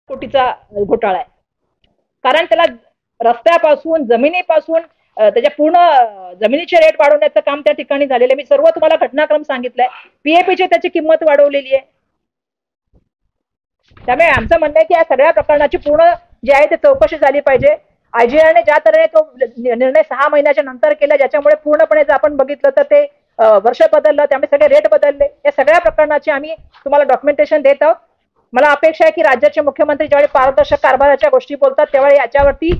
कोटीचा घोटाळा आहे. कारण त्याला रस्त्यापासून जमिनीपासून त्याच्या पूर्ण जमिनीचे रेट वाढवण्याचं काम त्या ठिकाणी झालेलं आहे. मी सर्व तुम्हाला घटनाक्रम सांगितलाय. पीएपीची त्याची किंमत वाढवलेली आहे. त्यामुळे आमचं म्हणणं आहे की या सगळ्या प्रकरणाची पूर्ण जी आहे ते चौकशी झाली पाहिजे. आयजीआरने ज्या तऱ्हेने तो निर्णय 6 महिन्याच्या नंतर केला, ज्याच्यामुळे पूर्णपणे जर आपण बघितलं तर ते वर्ष बदललं, त्यामुळे सगळे रेट बदलले. या सगळ्या प्रकरणाची आम्ही तुम्हाला डॉक्युमेंटेशन देत आहोत. मला अपेक्षा आहे की राज्याचे मुख्यमंत्री ज्यावेळी पारदर्शक कारभाराच्या गोष्टी बोलतात त्यावेळी याच्यावरती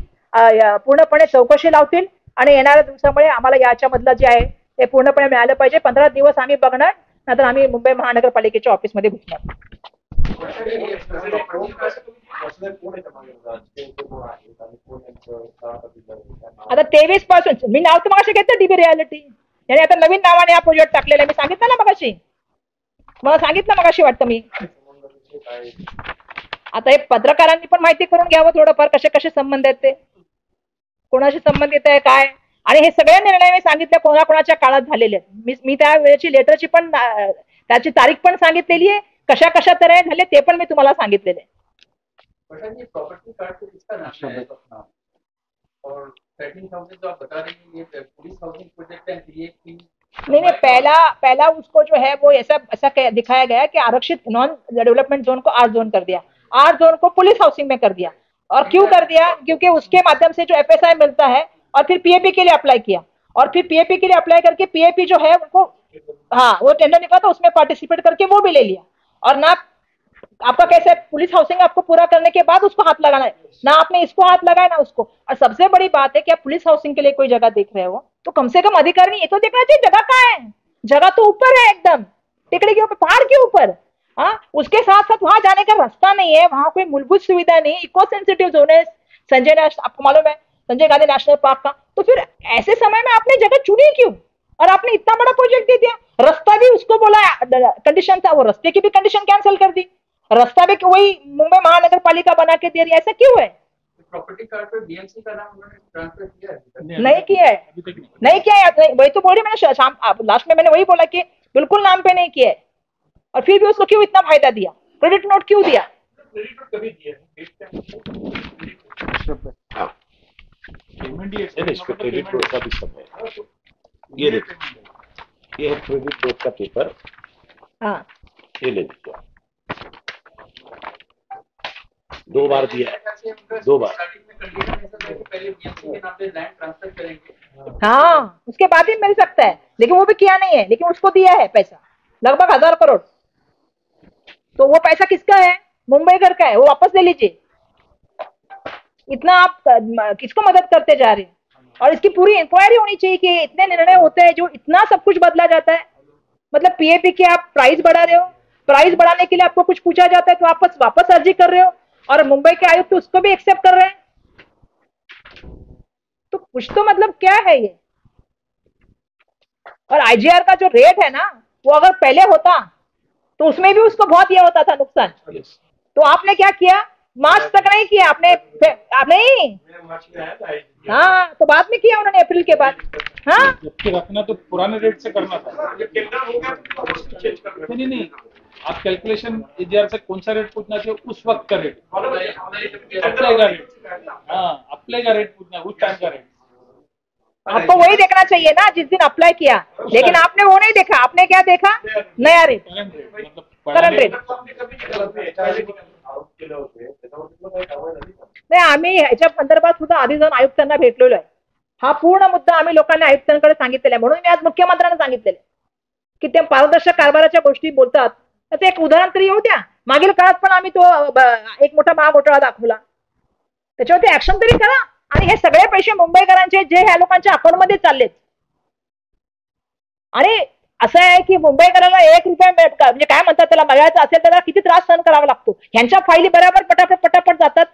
पूर्णपणे चौकशी लावतील आणि येणाऱ्या दिवसामुळे आम्हाला याच्यामधलं जे आहे ते पूर्णपणे मिळालं पाहिजे. 15 दिवस आम्ही बघणार, नंतर आम्ही मुंबई महानगरपालिकेच्या ऑफिसमध्ये घुसणार. आता 23 पासून मी नाव तर मगाशी घेतलं डीबी रियालिटी, याने आता नवीन नावाने हा प्रोजेक्ट टाकलेला आहे. मी सांगितलं ना मगाशी, मला सांगितलं मगाशी वाटतं मी. आता हे पत्रकारांनी पण माहिती करून घ्यावं थोडंफार, कसे कसे संबंध आहेत ते, कोणाशी संबंधित आहे काय. आणि हे सगळे निर्णय मी सांगितले कोणाकोणाच्या काळात झालेले आहेत. मी त्या वेळेची लेटरची पण त्याची तारीख पण सांगितलेली आहे, कशा कशा तऱ्हे झाले ते पण मी तुम्हाला सांगितलेले. प्रॉपर्टी कार्ड तो किसका नाम है और 13,000 जो आप बता रही हैं ये पुलिस हाउसिंग प्रोजेक्ट है ये नहीं, पहला उसको जो है वो ऐसा दिखाया गया कि आरक्षित नॉन डेवलपमेंट जोन को आर जोन कर दिया, आर जोन को पुलिस हाउसिंग में कर दिया. और क्यों कर दिया? क्योंकि उसके माध्यम से जो एफएसआई मिलता है, और फिर पीएपी के लिए अप्लाई किया, और फिर पीएपी के लिए अप्लाई करके पीएपी जो है उनको वो टेंडर निकला तो उसमें पार्टिसिपेट करके वो भी ले लिया. और ना आपका कैसे पुलिस हाउसिंग आपको पूरा करने के बाद उसको हाथ लगाना है, ना आपने इसको हाथ लगाया ना उसको. और सबसे बड़ी बात है कि आप पुलिस हाउसिंग के लिए कोई जगह देख रहे हो तो कम से कम अधिकारी ये तो देखना चाहिए जगह कहाँ है. जगह तो ऊपर है एकदम टिकड़ी के ऊपर, पहाड़ के ऊपर. हाँ, उसके साथ साथ वहां जाने का रास्ता नहीं है, वहां कोई मूलभूत सुविधा नहीं, इको सेंसिटिव जोन है आपको मालूम है संजय गांधी नेशनल पार्क का. तो फिर ऐसे समय में आपने जगह चुनी क्यों? और आपने इतना बड़ा प्रोजेक्ट दे दिया. रास्ता भी उसको बोला कंडीशन था, वो रास्ते की भी कंडीशन कैंसिल कर दी. रास्ता भी वही मुंबई महानगर पालिका बना के दे रही है. ऐसा क्यों है? प्रॉपर्टी कार्ड पे बीएमसी का नाम उन्होंने ट्रांसफर किया है? नहीं किया है, नहीं किया है. वही तो बोल रही मैंने शाम लास्ट में मैंने वही बोला कि बिल्कुल नाम पे नहीं किया है. और फिर भी उसको क्यों इतना फायदा दिया? क्रेडिट नोट क्यों दिया? क्रेडिट नोट कभी दिया क्रेडिट नोट का भी सब है. ये है क्रेडिट नोट का पेपर. हाँ, ये ले लीजिए. 2 बार दिया है, 2 बार. हाँ, उसके बाद ही मिल सकता है, लेकिन वो भी किया नहीं है. लेकिन उसको दिया है पैसा लगभग 1000 करोड़. तो वो पैसा किसका है? मुंबईकर का है, वो वापस ले लीजिए. इतना आप किसको मदद करते जा रहे हैं? और इसकी पूरी इंक्वायरी होनी चाहिए कि इतने निर्णय होते हैं जो इतना सब कुछ बदला जाता है. मतलब पीएपी के आप प्राइस बढ़ा रहे हो, प्राइस बढ़ाने के लिए आपको कुछ पूछा जाता है तो आप वापस अर्जी कर रहे हो, और मुंबई के आयुक्त तो उसको भी एक्सेप्ट कर रहे हैं. तो कुछ तो मतलब क्या है ये? और आईजीआर का जो रेट है ना, वो अगर पहले होता तो उसमें भी उसको बहुत ये होता था नुकसान. तो आपने क्या किया? मार्च तक नहीं किया आपने. नहीं, हाँ, तो बाद में किया उन्होंने अप्रैल के बाद. हाँ, जबकि रखना तो पुराने रेट से करना था. नहीं, आप कैलकुलेशन एजीआर से कौन सा रेट पूछना चाहिए, उस वक्त का रेट, अप्लाई का रेट. हाँ, अप्लाई का रेट पूछना, उस टाइम का रेट. आपको वही देखना चाहिए ना जिस दिन अप्लाई किया. लेकिन आपने वो नहीं देखा. आपने क्या देखा? नया रेट, करंट रेट. नाही, आम्ही ह्याच्या संदर्भात सुद्धा आधी जाऊन आयुक्तांना भेटलेलो आहे. हा पूर्ण मुद्दा आम्ही लोकांना आयुक्तांकडे सांगितलेला आहे. म्हणून मी आज मुख्यमंत्र्यांना सांगितलेलं की ते पारदर्शक कारभाराच्या गोष्टी बोलतात, त्याचं एक उदाहरण तरी येऊ द्या. मागील काळात पण आम्ही तो एक मोठा महाघोटाळा दाखवला, त्याच्यावरती ऍक्शन तरी करा. आणि हे सगळे पैसे मुंबईकरांचे जे ह्या लोकांच्या अकाउंटमध्ये चाललेत. आणि असं आहे की मुंबईकराला 1 रुपया म्हणजे काय म्हणतात त्याला मिळायचं असेल त्याला किती त्रास सहन करावा लागतो. ह्यांच्या फायली बरोबर पटापट जातात.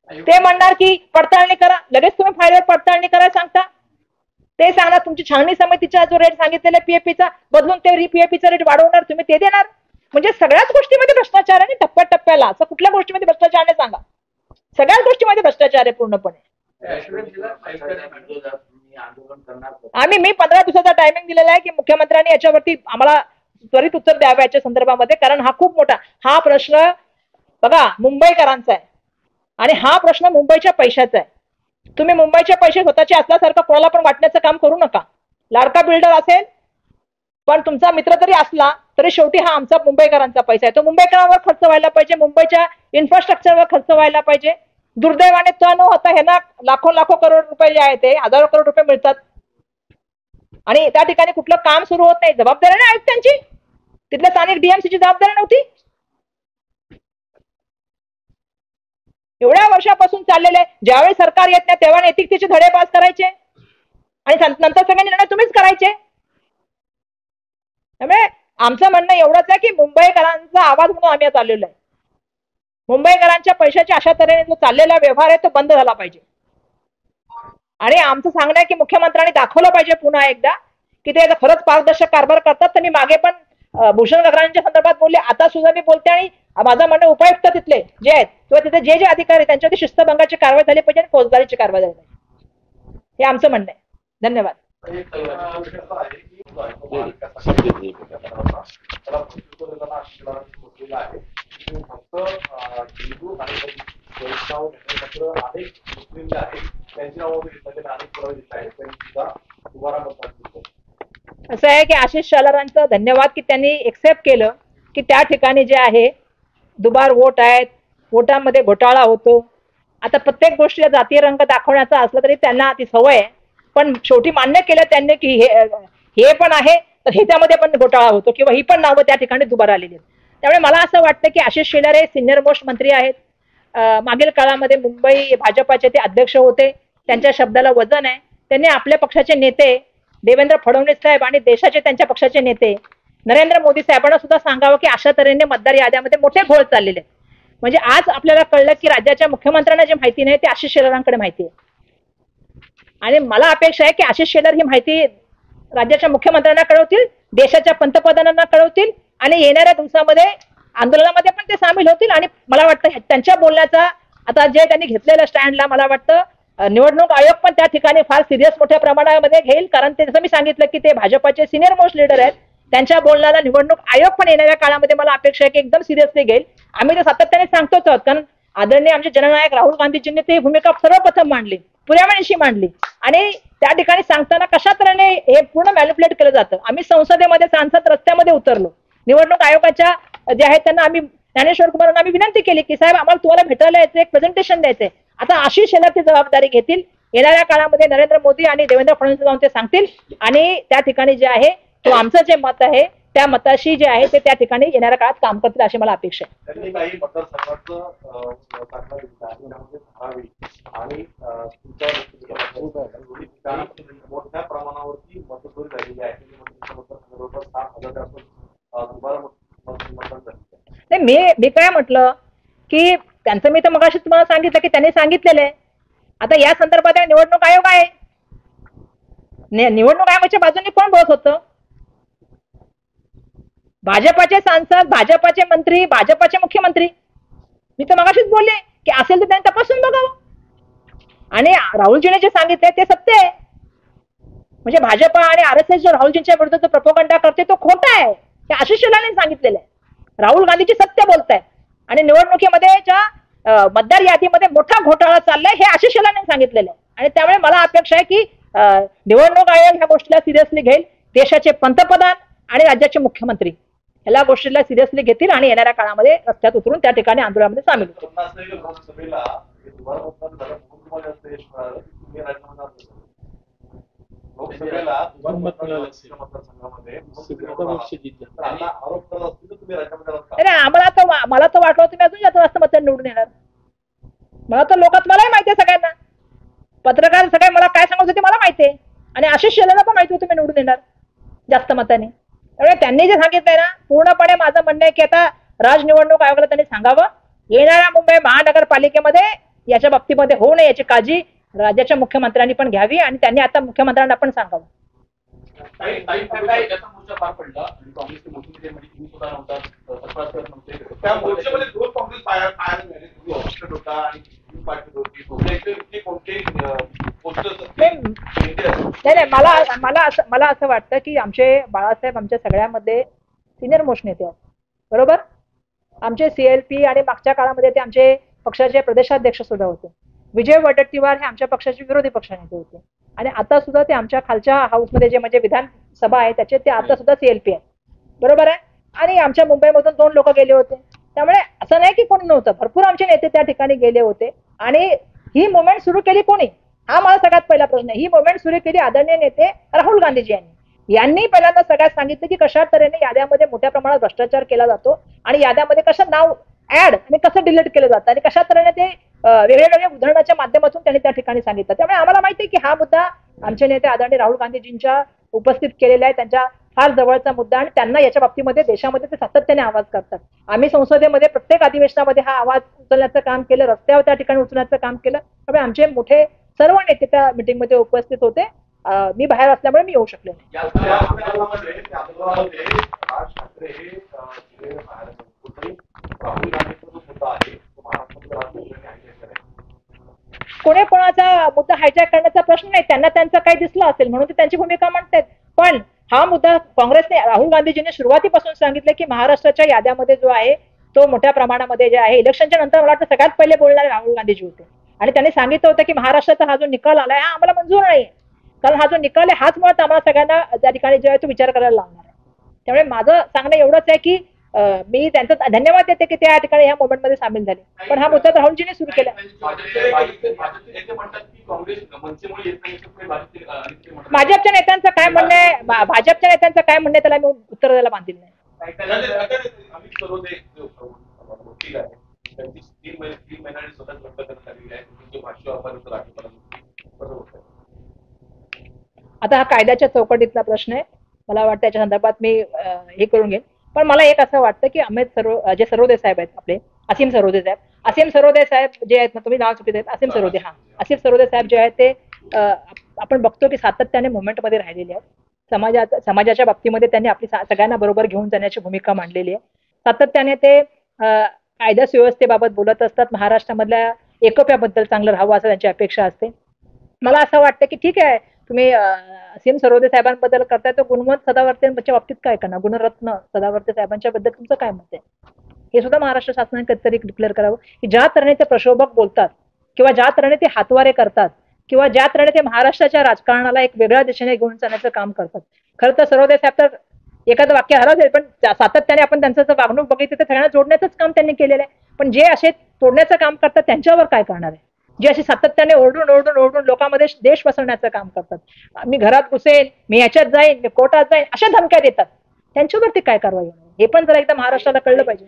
ते म्हणणार की पडताळणी करा, लगेच तुम्ही फाईलवर पडताळणी करायला सांगता. ते सांगणार तुमची छाननी समितीचा जो रेट सांगितलेला पीएपीचा बदलून ते पीएपीचा रेट वाढवणार, तुम्ही ते देणार. म्हणजे सगळ्याच गोष्टीमध्ये भ्रष्टाचार आहे. टप्प्याटप्प्याला असं कुठल्या गोष्टीमध्ये भ्रष्टाचार नाही सांगा. सगळ्याच गोष्टीमध्ये भ्रष्टाचार आहे पूर्णपणे. मी 15 दिवसाचा टायमिंग दिलेला आहे की मुख्यमंत्र्यांनी याच्यावरती आम्हाला त्वरित उत्तर द्यावं याच्या संदर्भामध्ये, कारण हा खूप मोठा हा प्रश्न बघा मुंबईकरांचा आहे आणि हा प्रश्न मुंबईच्या पैशाचा आहे. तुम्ही मुंबईचे पैसे स्वतःचे असल्यासारखं कोणाला पण वाटण्याचं काम करू नका. लाडका बिल्डर असेल पण तुमचा मित्र जरी असला तरी शेवटी हा आमचा मुंबईकरांचा पैसा आहे. तो मुंबईकरांवर खर्च व्हायला पाहिजे, मुंबईच्या इन्फ्रास्ट्रक्चरवर खर्च व्हायला पाहिजे. दुर्दैवाने तो न होता ह्यांना लाखो करोड रुपये जे आहेत ते हजारो करोड रुपये मिळतात आणि त्या ठिकाणी कुठलं काम सुरू होत नाही. जबाबदारी नाही आयुक्तांची, तिथल्या स्थानिक डीएमसीची जबाबदारी नव्हती. एवढ्या वर्षापासून चाललेले ज्यावेळी सरकार येत नाही तेव्हा नैतिकतेचे धडे पास करायचे आणि नंतर सगळे निर्णय तुम्हीच करायचे. त्यामुळे आमचं म्हणणं एवढंच आहे की मुंबईकरांचा आवाज म्हणून आम्ही चाललेलो आहे. मुंबईकरांच्या पैशाची अशा तऱ्हेने जो चाललेला व्यवहार आहे तो बंद झाला पाहिजे आणि आमचं सांगणं आहे की मुख्यमंत्र्यांनी दाखवलं पाहिजे पुन्हा एकदा की ते खरंच पारदर्शक कारभार करतात. तर मी मागे पण भूषण गगरांच्या संदर्भात बोलले, आता सुद्धा मी बोलते आणि माझं म्हणणं उपायुक्त तिथले जे आहेत किंवा तिथे जे अधिकारी आहेत त्यांच्यावरती शिस्तभंगाची कारवाई झाली पाहिजे आणि फौजदारीची कारवाई झाली पाहिजे, हे आमचं म्हणणं आहे. धन्यवाद. असं आहे की आशिष शेलारांचं धन्यवाद की त्यांनी एक्सेप्ट केलं की त्या ठिकाणी जे आहे दुबार वोट आहेत, वोटांमध्ये घोटाळा होतो. आता प्रत्येक गोष्टीला जातीय रंग दाखवण्याचा असलं तरी त्यांना ती सवय आहे, पण शेवटी मान्य केलं त्यांनी की हे पण आहे तर ह्याच्यामध्ये पण घोटाळा होतो किंवा ही पण नावं त्या ठिकाणी दुबार आलेली आहेत. त्यामुळे मला असं वाटतं की आशिष शेलार हे सिनियर मोस्ट मंत्री आहेत. मागील काळामध्ये मुंबई भाजपाचे ते अध्यक्ष होते, त्यांच्या शब्दाला वजन आहे. त्यांनी आपल्या पक्षाचे नेते देवेंद्र फडणवीस साहेब आणि देशाचे त्यांच्या पक्षाचे नेते नरेंद्र मोदी साहेबांना सुद्धा सांगावं की अशा तऱ्हेने मतदार याद्यामध्ये मोठे घोळ चाललेले आहेत. म्हणजे आज आपल्याला कळलं की राज्याच्या मुख्यमंत्र्यांना जे माहिती नाही ते आशिष शेलारांकडे माहिती आहे आणि मला अपेक्षा आहे की आशिष शेलार ही माहिती राज्याच्या मुख्यमंत्र्यांना कळवतील, देशाच्या पंतप्रधानांना कळवतील आणि येणाऱ्या दिवसामध्ये आंदोलनामध्ये पण ते सामील होतील. आणि मला वाटतं त्यांच्या बोलण्याचा आता जे त्यांनी घेतलेल्या स्टँडला मला वाटतं निवडणूक आयोग पण त्या ठिकाणी फार सिरियस मोठ्या प्रमाणामध्ये घेईल, कारण ते जसं मी सांगितलं की ते भाजपाचे सिनियर मोस्ट लीडर आहेत. त्यांच्या बोलण्याला निवडणूक आयोग पण येणाऱ्या काळामध्ये मला अपेक्षा आहे की एकदम सिरियसली घेईल. आम्ही तर सातत्याने सांगतोच आहोत, कारण आदरणीय आमचे जननायक राहुल गांधीजींनी ती भूमिका सर्वप्रथम मांडली, पुऱ्यावेळीशी मांडली आणि त्या ठिकाणी सांगताना कशा तऱ्हेने हे पूर्ण मॅनिप्युलेट केलं जातं. आम्ही संसदेमध्ये सांसद रस्त्यामध्ये उतरलो, निवडणूक आयोगाच्या जे आहेत त्यांना आम्ही ज्ञानेश्वर कुमारांना आम्ही विनंती केली की साहेब आम्हाला तुम्हाला भेटायला यायचं, एक प्रेझेंटेशन द्यायचंय. आता आशिष शेलार ती जबाबदारी घेतील. येणाऱ्या काळामध्ये नरेंद्र मोदी आणि देवेंद्र फडणवीस जाऊन ते सांगतील आणि त्या ठिकाणी जे आहे तो आमचं जे मत आहे त्या मताशी जे आहे ते त्या ठिकाणी येणाऱ्या काळात काम करतील अशी मला अपेक्षा आहे. त्यांनी काही मतदारसंघाचं आणि मोठ्या प्रमाणावरती मतदार झालेली आहे. नाही मी काय म्हटलं की त्यांचं मी तर मगाशी तुम्हाला सांगितलं की त्यांनी सांगितलेलं आहे. आता या संदर्भात निवडणूक आयोग आहे, निवडणूक आयोगाच्या बाजूने कोण बोलत होतं? भाजपाचे सांसद, भाजपाचे मंत्री, भाजपाचे मुख्यमंत्री. मी तर मगाशीच बोलले की असेल तर त्यांनी तपासून बघावं आणि राहुलजीने जे सांगितले ते सत्य आहे. म्हणजे भाजपा आणि RSS जो राहुलजींच्या विरुद्ध जो प्रोपगंडा करते तो खोटा आहे, हे आशिष शेलारने सांगितलेलं आहे. राहुल गांधीजी सत्य बोलताय आणि निवडणुकीमध्ये ज्या मतदार यादीमध्ये मोठा घोटाळा चाललाय हे आशिष शेलारने सांगितलेलं आहे. आणि त्यामुळे मला अपेक्षा आहे की निवडणूक आयोग ह्या गोष्टीला सिरियसली घेईल. देशाचे पंतप्रधान आणि राज्याचे मुख्यमंत्री ह्या गोष्टीला सिरियसली घेतील आणि येणाऱ्या काळामध्ये रस्त्यात उतरून त्या ठिकाणी आंदोलनामध्ये सामील होतील. मला तर वाटलं तुम्ही अजून जास्त मत निवडून येणार. मला तर मलाही माहिती आहे, सगळ्यांना पत्रकार सगळे मला काय सांगत होते मला माहिती आहे आणि आशिष शेलारला पण माहिती होतं मी निवडून येणार जास्त मताने. त्यामुळे त्यांनी जे सांगितलंय ना पूर्णपणे माझं म्हणणं आहे की आता राज्य निवडणूक आयोगाला त्यांनी सांगावं येणाऱ्या मुंबई महानगरपालिकेमध्ये याच्या बाबतीमध्ये होऊ नये याची काळजी राज्याच्या मुख्यमंत्र्यांनी पण घ्यावी आणि त्यांनी आता मुख्यमंत्र्यांना पण सांगावं. पार पडला आणि काँग्रेसचे मोठे नेते म्हणजे तुम्ही सुद्धा नव्हता, सरफराज सर नव्हते, त्या मोर्चामध्ये दोन काँग्रेस पाहायला मिळाले, तुम्ही ऑफिसर होता आणि पार्टी होती. नाही मला असं वाटतं की आमचे बाळासाहेब आमच्या सगळ्यामध्ये सिनियर मोस्ट नेते आहेत, बरोबर. आमचे CLP आणि मागच्या काळामध्ये ते आमचे पक्षाचे प्रदेशाध्यक्ष सुद्धा होते. विजय वडेट्टीवार हे आमच्या पक्षाचे विरोधी पक्षनेते होते आणि आता सुद्धा ते आमच्या खालच्या हाऊसमध्ये जे म्हणजे विधानसभा आहे त्याचे ते आता सुद्धा CLP आहे, बरोबर आहे. आणि आमच्या मुंबईमधून 2 लोक गेले होते. त्यामुळे असं नाही की कोणी नव्हतं, भरपूर आमचे नेते त्या ठिकाणी गेले होते. आणि ही मुवमेंट सुरू केली कोणी, हा मला सगळ्यात पहिला प्रश्न आहे. ही मुवमेंट सुरू केली आदरणीय नेते राहुल गांधीजी यांनी पहिल्यांदा सगळ्यात सांगितलं की कशा तऱ्हेने याद्यामध्ये मोठ्या प्रमाणात भ्रष्टाचार केला जातो आणि याद्यामध्ये कसं नाव ऍड आणि कसं डिलीट केलं जातं आणि कशा तऱ्हेने ते वेगवेगळ्या उदाहरणाच्या माध्यमातून त्यांनी त्या ठिकाणी सांगितलं. त्यामुळे आम्हाला माहिती आहे की हा मुद्दा आमचे नेते आदरणीय राहुल गांधीजींच्या उपस्थित केलेला आहे, त्यांच्या फार जवळचा मुद्दा आणि त्यांना याच्या बाबतीमध्ये देशामध्ये ते सातत्याने आवाज करतात. आम्ही संसदेमध्ये प्रत्येक अधिवेशनामध्ये हा आवाज उचलण्याचं काम केलं, रस्त्यावर त्या ठिकाणी उचलण्याचं काम केलं. त्यामुळे आमचे मोठे सर्व नेते त्या मिटिंगमध्ये उपस्थित होते. मी बाहेर असल्यामुळे मी येऊ शकले नाही. या आंदोलनामध्ये राज ठाकरे हे राहुल गांधीचा जो मुद्दा आहे तो महाराष्ट्रातल्या राजकारण्यांनी हायजॅक करायचा. कोणी कोणाचा मुद्दा हायजॅक करण्याचा प्रश्न नाही, त्यांना त्यांचं काही दिसलं असेल म्हणून ते त्यांची भूमिका मांडतात. पण हा मुद्दा काँग्रेसने राहुल गांधीजींनी सुरुवातीपासून सांगितलं की महाराष्ट्राच्या याद्यामध्ये जो आहे तो मोठ्या प्रमाणामध्ये जे आहे इलेक्शनच्या नंतर मला वाटतं सगळ्यात पहिले बोलणारे राहुल गांधीजी होते आणि त्यांनी सांगितलं होतं की महाराष्ट्राचा हा जो निकाल आलाय हा आम्हाला मंजूर नाही, कारण हा जो निकाल आहे हाच मुळात आम्हाला सगळ्यांना त्या ठिकाणी जो आहे तो विचार करायला लागणार आहे. त्यामुळे माझं सांगणं एवढंच आहे की मी त्यांचा धन्यवाद देते की त्या ठिकाणी ह्या मोमेंटमध्ये सामील झाले. पण हा मुद्दा राहुलजींनी सुरू केला. भाजपच्या नेत्यांचं काय म्हणणं आहे, भाजपच्या नेत्यांचं काय म्हणणं आहे त्याला मी उत्तर द्यायला बांधील नाही. अमित सरोदे वकील आहे, त्यांची 3 महिन्यांनी स्वतः रद्द करण्यात आलेली आहे. तुमचे भाष्य वापरलं राष्ट्रपती आता हा कायद्याच्या चौकटीतला प्रश्न आहे, मला वाटतं त्याच्या संदर्भात मी हे करून घेईन. पण मला एक असं वाटतं की जे सरोदे साहेब आहेत आपले असीम सरोदे साहेब जे आहेत ना, तुम्ही नाव चुकीचे आहेत, असीम सरोदे, हा असीम सरोदे साहेब जे आहेत ते आपण बघतो की सातत्याने मुवमेंटमध्ये राहिलेले आहेत. समाजाच्या बाबतीमध्ये त्यांनी आपली सगळ्यांना बरोबर घेऊन जाण्याची भूमिका मांडलेली आहे. सातत्याने ते कायदा सुव्यवस्थेबाबत बोलत असतात. महाराष्ट्रामधल्या एकोप्याबद्दल चांगलं राहावं असं त्यांची अपेक्षा असते. मला असं वाटतं की ठीक आहे, तुम्ही असीम सरोदे साहेबांबद्दल करताय, तो गुणवंत सदावर्तेंच्या बाबतीत काय करणार, गुणरत्न सदावर्ते साहेबांच्या बद्दल तुमचं काय मत आहे, हे सुद्धा महाराष्ट्र शासनाने कधीतरी डिक्लेअर करावं. की ज्या तऱ्हेने ते प्रक्षोभक बोलतात किंवा ज्या तऱ्हेने ते हातवारे करतात किंवा ज्या तऱ्हेने ते महाराष्ट्राच्या राजकारणाला एक वेगळ्या दिशेने घेऊन जाण्याचं काम करतात. खरं तर सरोदे साहेब तर एखादं वाक्य हरवत आहे, पण सातत्याने आपण त्यांचं वागणूक बघितलं तर सगळ्यांना जोडण्याचंच काम त्यांनी केलेलं आहे. पण जे असे तोडण्याचं काम करतात त्यांच्यावर काय करणार आहे, जे असे सातत्याने ओरडून लोकांमध्ये देश पसरण्याचं काम करतात, मी घरात घुसेन, मी याच्यात जाईन, मी कोर्टात जाईन, अशा धमक्या देतात, त्यांच्यावरती काय कारवाई होणार हे पण जरा एकदा महाराष्ट्राला कळलं पाहिजे.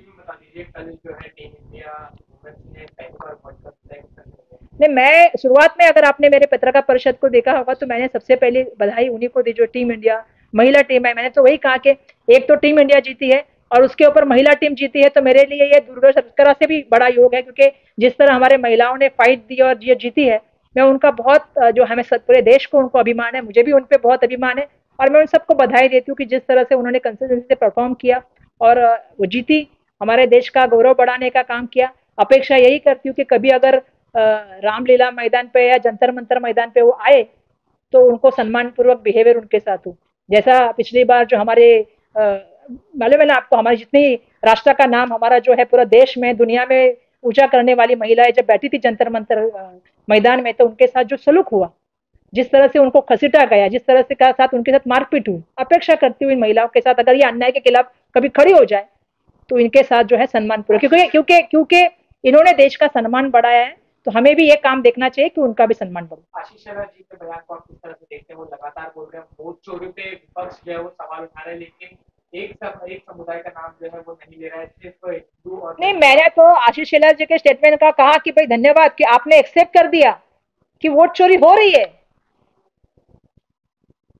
नहीं, मैं शुरुआत में अगर आपने मेरे पत्रकार परिषद को देखा होगा तो मैंने सबसे पहले बधाई उन्हीं को दी जो टीम इंडिया महिला टीम है. मैंने तो वही कहा कि एक तो टीम इंडिया जीती है और उसके ऊपर महिला टीम जीती है, तो मेरे लिए ये दूरदर्शन से भी बड़ा योग है, क्योंकि जिस तरह हमारे महिलाओं ने फाइट दी और ये जीती है, मैं उनका बहुत जो हमें पूरे देश को उनको अभिमान है, मुझे भी उन पर बहुत अभिमान है और मैं उन सबको बधाई देती हूँ कि जिस तरह से उन्होंने कंसिस्टेंसी से परफॉर्म किया और वो जीती, हमारे देश का गौरव बढ़ाने का काम किया. अपेक्षा यही करती हूँ कि कभी अगर रामलीला मैदान पे या जंतर मंतर मैदान पे वो आए तो उनको सम्मान पूर्वक बिहेवियर उनके साथ हो. जैसा पिछली बार जो हमारे मालूम है ना आपको, हमारी जितनी राष्ट्र का नाम हमारा जो है पूरा देश में दुनिया में ऊंचा करने वाली महिलाएं जब बैठी थी जंतर मंतर मैदान में, तो उनके साथ जो सलूक हुआ, जिस तरह से उनको घसीटा गया, जिस तरह से का साथ उनके साथ मारपीट हुई, अपेक्षा करती हूँ इन महिलाओं के साथ अगर ये अन्याय के खिलाफ कभी खड़ी हो जाए तो इनके साथ जो है सम्मान पूर्वक, क्योंकि इन्होंने देश का सम्मान बढ़ाया है, तो हमें भी ये काम देखना चाहिए कि उनका भी सम्मान बढ़े. आशीष शेलार जी के बयान को आप किस तरह से देखते हैं? वो लगातार बोल रहे हैं वोट चोरी पे विपक्ष जो है वो सवाल उठा रहे हैं, लेकिन एक समुदाय का नाम जो है वो नहीं ले रहा है, सिर्फ हिंदू और नहीं. मैंने तो आशीष शेलार जी के स्टेटमेंट का कहा कि भाई धन्यवाद कि आपने एक्सेप्ट कर दिया कि वोट चोरी हो रही है.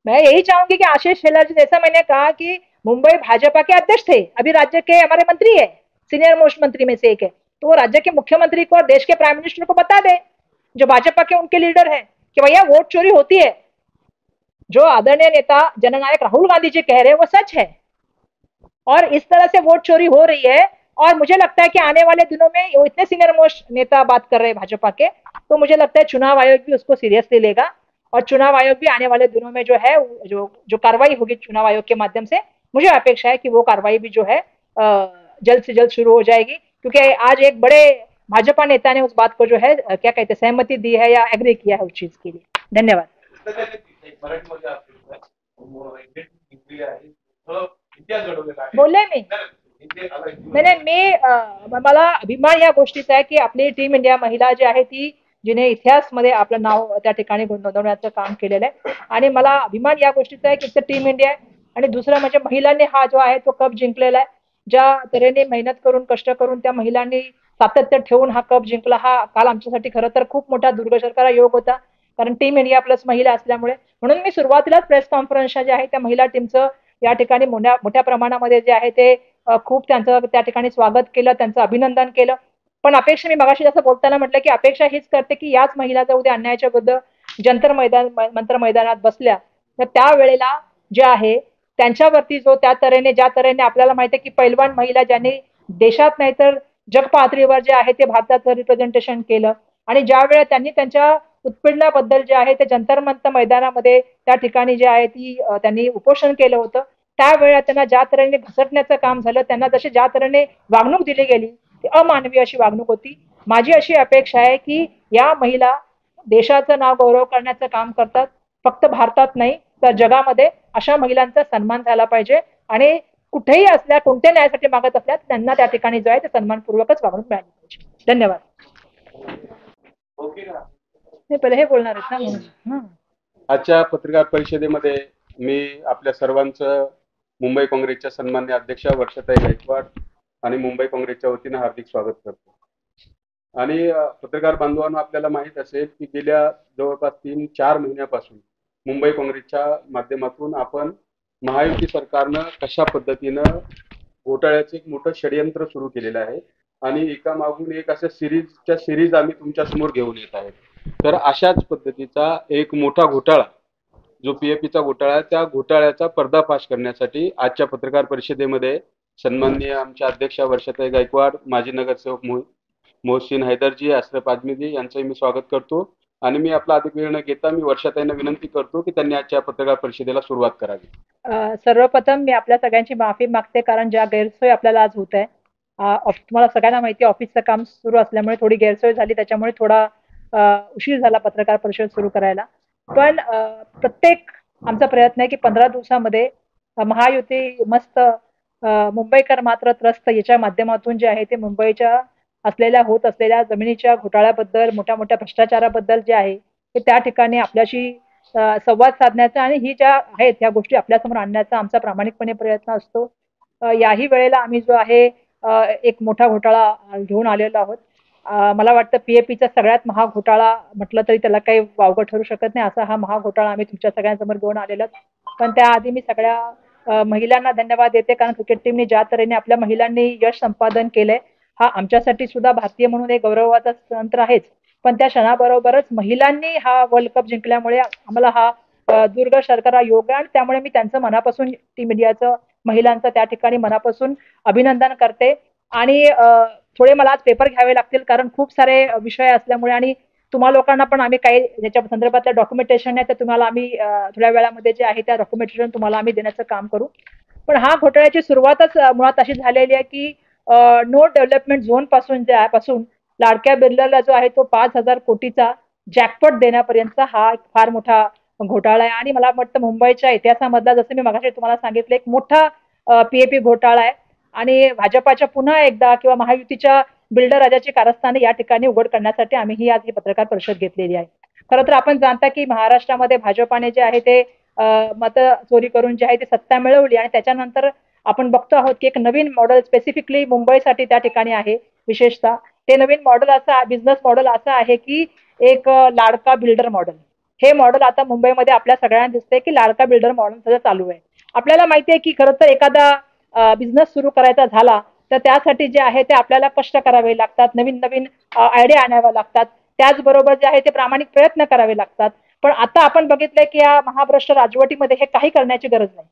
मैं यही चाहूंगी कि आशीष शेलार जी, जैसा मैंने कहा कि मुंबई भाजपा के अध्यक्ष थे, अभी राज्य के हमारे मंत्री है, सीनियर मोस्ट मंत्री में से एक है, तो वो राज्य के मुख्यमंत्री को और देश के प्राइम मिनिस्टर को बता दे जो भाजपा के उनके लीडर हैं कि भैया वोट चोरी होती है. जो आदरणीय नेता जननायक राहुल गांधी जी कह रहे हैं वो सच है और इस तरह से वोट चोरी हो रही है. और मुझे लगता है कि आने वाले दिनों में वो इतने सीनियर मोस्ट नेता बात कर रहे हैं भाजपा के, तो मुझे लगता है चुनाव आयोग भी उसको सीरियसली लेगा और चुनाव आयोग भी आने वाले दिनों में जो है जो कार्रवाई होगी चुनाव आयोग के माध्यम से मुझे अपेक्षा है कि वो कार्रवाई भी जो है जल्द से जल्द शुरू हो जाएगी, क्योंकि आज एक बड़े भाजपा नेता ने उस बात को जो है क्या कहते हैं सहमति दी है या एग्री किया है उस चीज के लिए। धन्यवाद। मराठीमध्ये इतिहास घडवलेला आहे बोलले मी मला अभिमान या गोष्टीचा आहे की आपली टीम इंडिया महिला जी आहे ती जिने इतिहासमध्ये आपलं नाव त्या ठिकाणी नोंदवण्याचं काम केलेलं आहे आणि मला अभिमान या गोष्टीचा आहे की टीम इंडिया आहे आणि दुसरं म्हणजे महिलांनी हा जो आहे तो कप जिंकलेला आहे। ज्या तऱ्हेने मेहनत करून कष्ट करून त्या महिलांनी सातत्य ठेवून हा कप जिंकला, हा काल आमच्यासाठी खरं तर खूप मोठा दुर्गशर्करा योग होता, कारण टीम इंडिया प्लस महिला असल्यामुळे। म्हणून मी सुरुवातीलाच प्रेस कॉन्फरन्सच्या जे आहे त्या महिला टीमचं या ठिकाणी मोठ्या प्रमाणामध्ये जे आहे ते खूप त्यांचं त्या ठिकाणी स्वागत केलं, त्यांचं अभिनंदन केलं। पण अपेक्षा मी मगाशी जसं बोलताना म्हटलं की अपेक्षा हीच करते की याच महिला जर उद्या अन्यायाच्या विरुद्ध मंत्र मैदानात बसल्या तर त्यावेळेला जे आहे त्यांच्यावरती जो त्या तऱ्हेने ज्या तऱ्हेने आपल्याला माहिती आहे की पैलवान महिला ज्यांनी देशात नाही तर जग पातळीवर जे आहे ते भारताचं रिप्रेझेंटेशन केलं आणि ज्या वेळेला त्यांनी त्यांच्या उत्पीडनाबद्दल जे आहे ते जंतर मंतर मैदानामध्ये त्या ठिकाणी जे आहे ती त्यांनी उपोषण केलं होतं, त्यावेळेला त्यांना ज्या तऱ्हेने घसटण्याचं काम झालं, त्यांना जशी ज्या तऱ्हेने वागणूक दिली गेली ती अमानवीय अशी वागणूक होती। माझी अशी अपेक्षा आहे की या महिला देशाचं नाव गौरव करण्याचं काम करतात, फक्त भारतात नाही तर जगामध्ये अशा महिलांचा सन्मान झाला पाहिजे आणि कुठेही असल्या कोणत्या न्यायासाठी मागत असल्या त्यांना त्या ठिकाणी जो आहे ते सन्मानपूर्वकच वागणूक मिळाली पाहिजे। धन्यवाद। पहिले हे बोलणार आहेत ना म्हणून। आजच्या पत्रकार परिषदेमध्ये मी आपल्या सर्वांचं मुंबई काँग्रेसच्या सन्मान्य अध्यक्षा वर्षाताई गायकवाड आणि मुंबई काँग्रेसच्या वतीने हार्दिक स्वागत करतो। आणि पत्रकार बांधवांनो, आपल्याला माहित असेल की गेल्या जवळपास 3-4 महिन्यापासून मुंबई काँग्रेसच्या माध्यमातून आपण महायुती सरकारनं कशा पद्धतीनं घोटाळ्याचं एक मोठं षडयंत्र सुरू केलेलं आहे आणि एकामागून एक अशा सिरीज आम्ही तुमच्या समोर घेऊन येत आहे। तर अशाच पद्धतीचा एक मोठा घोटाळा जो पीएपीचा घोटाळा आहे, त्या घोटाळ्याचा पर्दाफाश करण्यासाठी आजच्या पत्रकार परिषदेमध्ये सन्माननीय आमच्या अध्यक्षा वर्षाताई गायकवाड, माजी नगरसेवक मोहसिन हैदरजी, अशरफ आझमीजी यांचंही मी स्वागत करतो आणि मी आपला अधिक वेळ न घेता मी वर्षाताईंना विनंती करतो की त्यांनी आजच्या पत्रकार परिषदेला सुरुवात करावी। सर्वप्रथम मी आपल्या सगळ्यांची माफी मागते, कारण ज्या गैरसोय आपल्याला आज होत आहे, तुम्हाला सगळ्यांना माहिती आहे ऑफिसचं काम सुरू असल्यामुळे थोडी गैरसोय झाली, त्याच्यामुळे थोडा उशीर झाला पत्रकार परिषद सुरू करायला। पण प्रत्येक आमचा प्रयत्न आहे की 15 दिवसामध्ये महायुती मस्त मुंबईकर मात्र त्रस्त याच्या माध्यमातून जे आहे ते मुंबईच्या होत असलेल्या जमिनीच्या घोटाळ्याबद्दल, मोठ्या मोठ्या भ्रष्टाचाराबद्दल जे आहे ते त्या ठिकाणी आपल्याशी संवाद साधण्याचा आणि ही ज्या आहेत ह्या गोष्टी आपल्यासमोर आणण्याचा आमचा प्रामाणिकपणे प्रयत्न असतो। याही वेळेला आम्ही जो आहे एक मोठा घोटाळा घेऊन आलेलो आहोत। मला वाटतं पीएपीचा सगळ्यात महाग घोटाळा म्हटलं तरी त्याला काही वावगं ठरू शकत नाही, असा हा महाग घोटाळा आम्ही तुमच्या सगळ्यांसमोर घेऊन आलेलो आहोत। पण त्याआधी मी सगळ्या महिलांना धन्यवाद देते, कारण क्रिकेट टीमने ज्या तऱ्हेने आपल्या महिलांनी यश संपादन केलंय हा आमच्यासाठी सुद्धा भारतीय म्हणून एक गौरवाचा तंत्र आहेच, पण त्या क्षणाबरोबरच महिलांनी हा वर्ल्ड कप जिंकल्यामुळे आम्हाला हा दुर्गशर्करा योग आहे आणि त्यामुळे मी त्यांचं मनापासून टीम इंडियाचं महिलांचं त्या ठिकाणी मनापासून अभिनंदन करते। आणि थोडे मला आज पेपर घ्यावे लागतील कारण खूप सारे विषय असल्यामुळे आणि तुम्हा लोकांना पण आम्ही काही ज्याच्या संदर्भातल्या डॉक्युमेंटेशन आहे तर तुम्हाला आम्ही थोड्या वेळामध्ये जे आहे त्या डॉक्युमेंटेशन तुम्हाला आम्ही देण्याचं काम करू। पण हा घोटाळ्याची सुरुवातच मुळात अशी झालेली आहे की नो डेव्हलपमेंट झोन पासून लाडक्या बिल्डरला जो आहे तो 5,000 कोटीचा जॅकपॉट देण्यापर्यंतचा हा फार मोठा घोटाळा आहे आणि मला वाटतं मुंबईच्या इतिहासामधला, जसं मी मगाशी तुम्हाला सांगितलं, एक मोठा पीएपी घोटाळा आहे आणि भाजपाच्या पुन्हा एकदा किंवा महायुतीच्या बिल्डर राजाची कारस्थाने या ठिकाणी उघड करण्यासाठी आम्ही ही आज ही पत्रकार परिषद घेतलेली आहे। खरं तर आपण जाणता की महाराष्ट्रामध्ये भाजपाने जे आहे ते मत चोरी करून जे आहे ते सत्ता मिळवली आणि त्याच्यानंतर आपण बघतो आहोत की एक नवीन मॉडेल स्पेसिफिकली मुंबईसाठी त्या ठिकाणी आहे। विशेषतः ते नवीन मॉडेल असा बिझनेस मॉडेल असा आहे की एक लाडका बिल्डर मॉडेल। हे मॉडेल आता मुंबईमध्ये आपल्या सगळ्यांना दिसतंय की लाडका बिल्डर मॉडेल सध्या चालू आहे। आपल्याला माहिती आहे की खरं तर एखादा बिझनेस सुरू करायचा झाला तर त्यासाठी जे आहे ते आपल्याला कष्ट करावे लागतात, नवीन नवीन आयडिया आणाव्या लागतात, त्याचबरोबर जे आहे ते प्रामाणिक प्रयत्न करावे लागतात। पण आता आपण बघितलंय की या महाभ्रष्ट राजवटीमध्ये हे काही करण्याची गरज नाही।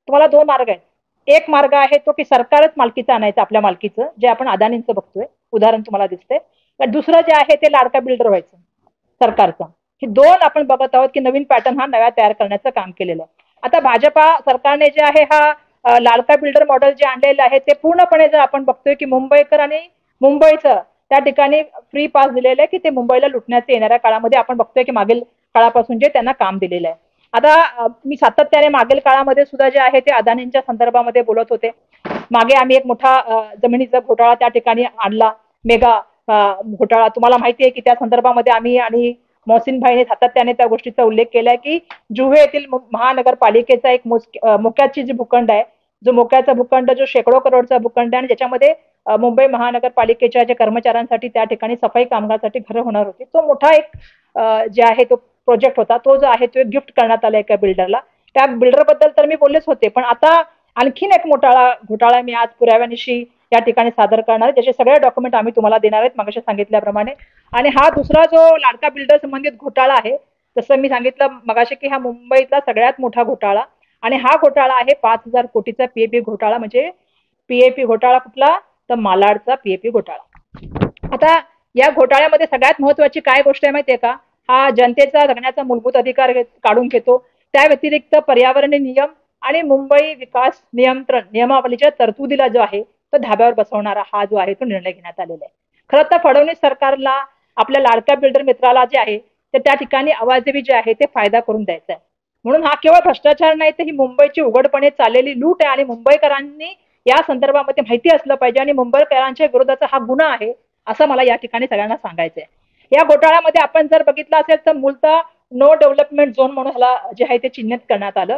तुम्हाला 2 मार्ग आहेत। एक मार्ग आहे तो की सरकारच मालकीचं आणायचं, आपल्या मालकीचं, जे आपण अदानींचं बघतोय उदाहरण तुम्हाला दिसतंय। तर दुसरं जे आहे ते लाडका बिल्डर व्हायचं सरकारचं। हे 2 आपण बघत आहोत की नवीन पॅटर्न हा नव्या तयार करण्याचं काम केलेलं आहे। आता भाजपा सरकारने जे आहे हा लाडका बिल्डर मॉडेल जे आणलेलं आहे ते पूर्णपणे जर आपण बघतोय की मुंबईकर आणि मुंबईचं त्या ठिकाणी फ्री पास दिलेलं आहे की ते मुंबईला लुटण्याचे येणाऱ्या काळामध्ये आपण बघतोय की मागील काळापासून जे त्यांना काम दिलेलं आहे. आता मी सातत्याने मागील काळामध्ये सुद्धा जे आहे ते अदानींच्या संदर्भामध्ये बोलत होते. मागे आम्ही एक मोठा जमिनीचा घोटाळा त्या ठिकाणी आणला, मेगा घोटाळा. तुम्हाला माहिती आहे की त्या संदर्भामध्ये आम्ही आणि मोहसिन भाईने सातत्याने त्या गोष्टीचा उल्लेख केलाय की जुहे येथील महानगरपालिकेचा एक मोक्याची जी भूखंड आहे, जो मोक्याचा भूखंड जो शेकडो करोडचा भूखंड आहे आणि ज्याच्यामध्ये मुंबई महानगरपालिकेच्या जे कर्मचाऱ्यांसाठी त्या ठिकाणी सफाई कामगारांसाठी घरं होणार होती, तो मोठा एक जे आहे तो प्रोजेक्ट होता. तो जो आहे तो गिफ्ट करण्यात आला एका बिल्डरला. त्या बिल्डर बद्दल तर मी बोललेच होते, पण आता आणखीन एक मोठा घोटाळा मी आज पुराव्यानिशी या ठिकाणी सादर करणार आहे, ज्याचे सगळे डॉक्युमेंट आम्ही तुम्हाला देणार आहेत मागाशी सांगितल्याप्रमाणे. आणि हा दुसरा जो लाडका बिल्डर संबंधित घोटाळा आहे, जसं मी सांगितलं मगाशी की हा मुंबईतला सगळ्यात मोठा घोटाळा आणि हा घोटाळा आहे 5,000 कोटीचा पीएपी घोटाळा. म्हणजे पीएपी घोटाळा कुठला, तर मालाडचा पीएपी घोटाळा. आता या घोटाळ्यामध्ये सगळ्यात महत्वाची काय गोष्ट आहे माहितीये का, हा जनतेचा जगण्याचा मूलभूत अधिकार काढून घेतो. त्या व्यतिरिक्त पर्यावरणीय नियम आणि मुंबई विकास नियंत्रण नियमावलीच्या तरतुदीला जो आहे तो धाब्यावर बसवणारा हा जो आहे तो निर्णय घेण्यात आलेला आहे. खरं तर फडणवीस सरकारला आपल्या लाडका बिल्डर मित्राला जे आहे ते त्या ठिकाणी आवाजवी जे आहे ते फायदा करून द्यायचा आहे. म्हणून हा केवळ भ्रष्टाचार नाही, तर ही मुंबईची उघडपणे चाललेली लूट आहे आणि मुंबईकरांनी या संदर्भामध्ये माहिती असलं पाहिजे आणि मुंबईकरांच्या विरोधाचा हा गुन्हा आहे असं मला या ठिकाणी सगळ्यांना सांगायचं आहे. या घोटाळ्यामध्ये आपण जर बघितलं असेल तर मूलतः नो डेव्हलपमेंट झोन म्हणून ह्याला जे आहे ते चिन्हित करण्यात आलं.